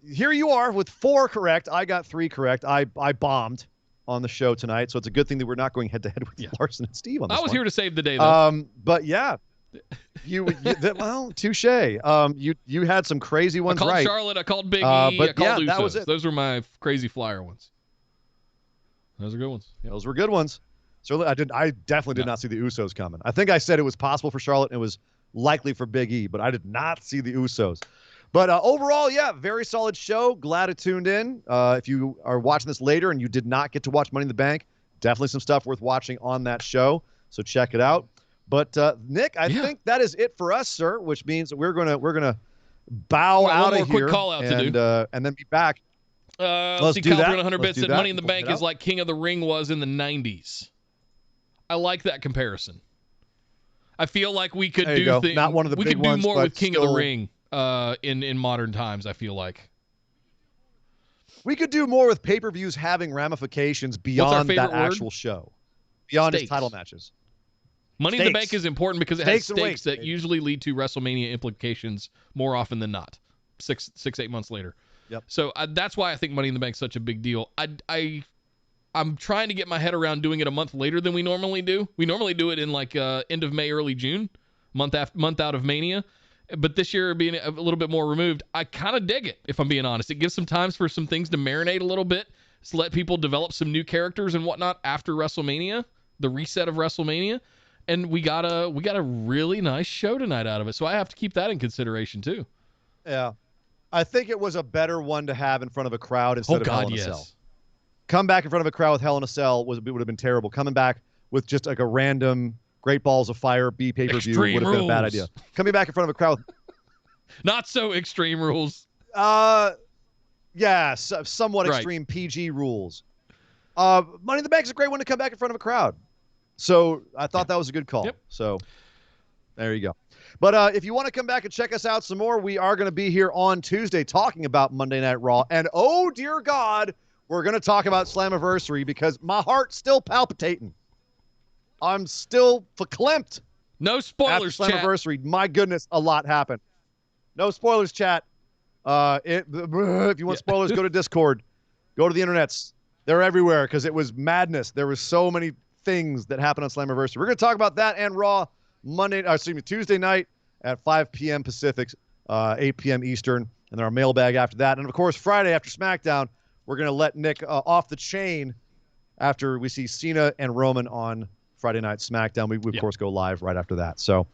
here you are with 4 correct. I got 3 correct. I bombed on the show tonight, so it's a good thing that we're not going head-to-head with Larson and Steve on this I was one. here to save the day, though. But yeah, well, touche. You had some crazy ones I called right. Charlotte. I called Big E. I called Usos. That was it. Those were my crazy flyer ones. Those are good ones. Yeah, those were good ones. So I definitely did not see the Usos coming. I think I said it was possible for Charlotte and it was likely for Big E, but I did not see the Usos. But overall, yeah, very solid show. Glad it tuned in. If you are watching this later and you did not get to watch Money in the Bank, definitely some stuff worth watching on that show. So check it out. But Nick, I think that is it for us, sir. Which means that we're gonna bow out of here. One more quick call out to do, and then be back. Let's see. Calvin 100 bits said Money in the Bank is like King of the Ring was in the '90s. I like that comparison. I feel like we could do things. Not one of the big ones, we could do more with King of the Ring in modern times. I feel like we could do more with pay-per-views having ramifications beyond that actual show. beyond Stakes. his title matches. Money in the Bank is important because it has Stakes and stakes weights, that baby. usually lead to WrestleMania implications more often than not. 8 months later. Yep. So that's why I think Money in the Bank is such a big deal. I'm trying to get my head around doing it a month later than we normally do. We normally do it in like end of May, early June, month out of Mania. But this year being a little bit more removed, I kind of dig it, if I'm being honest. It gives some times for some things to marinate a little bit, to let people develop some new characters and whatnot after WrestleMania, the reset of WrestleMania. And we got a really nice show tonight out of it. So I have to keep that in consideration too. Yeah. I think it was a better one to have in front of a crowd instead of Hell in a Cell. Come back in front of a crowd with Hell in a Cell would have been terrible. Coming back with just like a random Great Balls of Fire pay-per-view would have been a bad idea. Coming back in front of a crowd. Not so Extreme Rules. Yeah, somewhat extreme PG rules. Money in the Bank is a great one to come back in front of a crowd. So I thought that was a good call. Yep. So there you go. But if you want to come back and check us out some more, we are going to be here on Tuesday talking about Monday Night Raw. And oh, dear God, we're going to talk about Slammiversary because my heart's still palpitating. I'm still verklempt. No spoilers, after Slammiversary. My goodness, a lot happened. No spoilers, chat. If you want spoilers, go to Discord. Go to the internets. They're everywhere because it was madness. There was so many things that happened on Slammiversary. We're going to talk about that and Raw Tuesday night at 5 p.m. Pacific, 8 p.m. Eastern, and then our mailbag after that. And, of course, Friday after SmackDown, we're going to let Nick off the chain after we see Cena and Roman on Friday Night SmackDown. We of course, go live right after that. So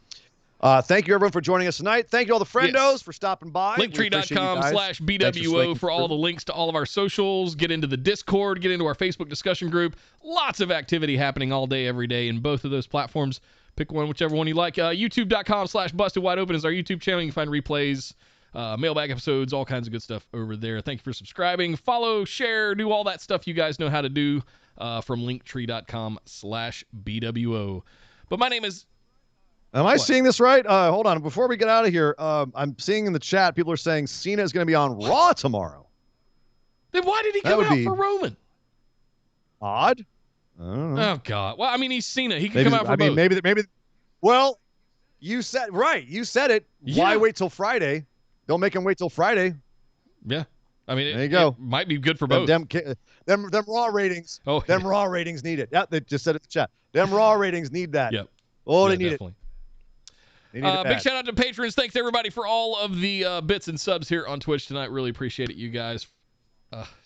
thank you, everyone, for joining us tonight. Thank you all the friendos for stopping by. Linktree.com/BWO for all the links to all of our socials. Get into the Discord. Get into our Facebook discussion group. Lots of activity happening all day, every day in both of those platforms. Pick one, whichever one you like. YouTube.com/BustedWideOpen is our YouTube channel. You can find replays, mailbag episodes, all kinds of good stuff over there. Thank you for subscribing. Follow, share, do all that stuff you guys know how to do from Linktree.com/BWO. But my name is... Am I seeing this right? Hold on. Before we get out of here, I'm seeing in the chat, people are saying Cena is going to be on Raw tomorrow. Then why did he come out for Roman? Odd. I don't know. Oh, God. Well, I mean, he's Cena. He can come out for both. Maybe. Well, you said it. Yeah. Why wait till Friday? Don't make him wait till Friday. Yeah. I mean, there you go. It might be good for both. Them Raw ratings. Oh, them Raw ratings need it. Yeah, they just said it in the chat. Them Raw ratings need that. Yep. Oh, they need definitely. It. Big shout out to patrons. Thanks everybody for all of the bits and subs here on Twitch tonight. Really appreciate it, you guys.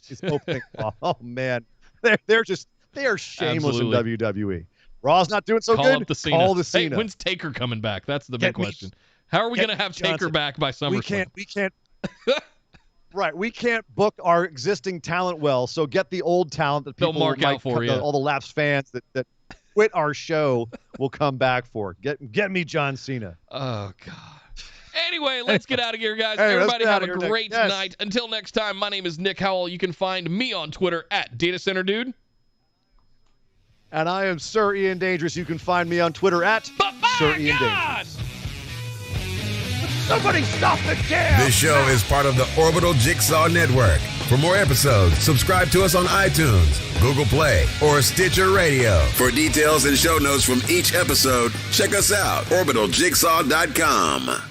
It's opening. Oh man, they are shameless Absolutely. in WWE. Raw's not doing so Call good. Up the Cena. Call the Hey, Cena. when's Taker coming back? That's the big question. How are we going to have Johnson. Taker back by SummerSlam? We can't. Right, we can't book our existing talent well. So get the old talent that people They'll mark out for you. All the lapsed fans that quit our show will come back for. Get me John Cena. Oh God. Anyway, let's get out of here, guys. Hey, Everybody have a here, Nick. great night. Until next time, my name is Nick Howell. You can find me on Twitter at DataCenterDude. And I am Sir Ian Dangerous. You can find me on Twitter at Sir Ian Dangerous. Somebody stop the jam! This show is part of the Orbital Jigsaw Network. For more episodes, subscribe to us on iTunes, Google Play, or Stitcher Radio. For details and show notes from each episode, check us out, orbitaljigsaw.com.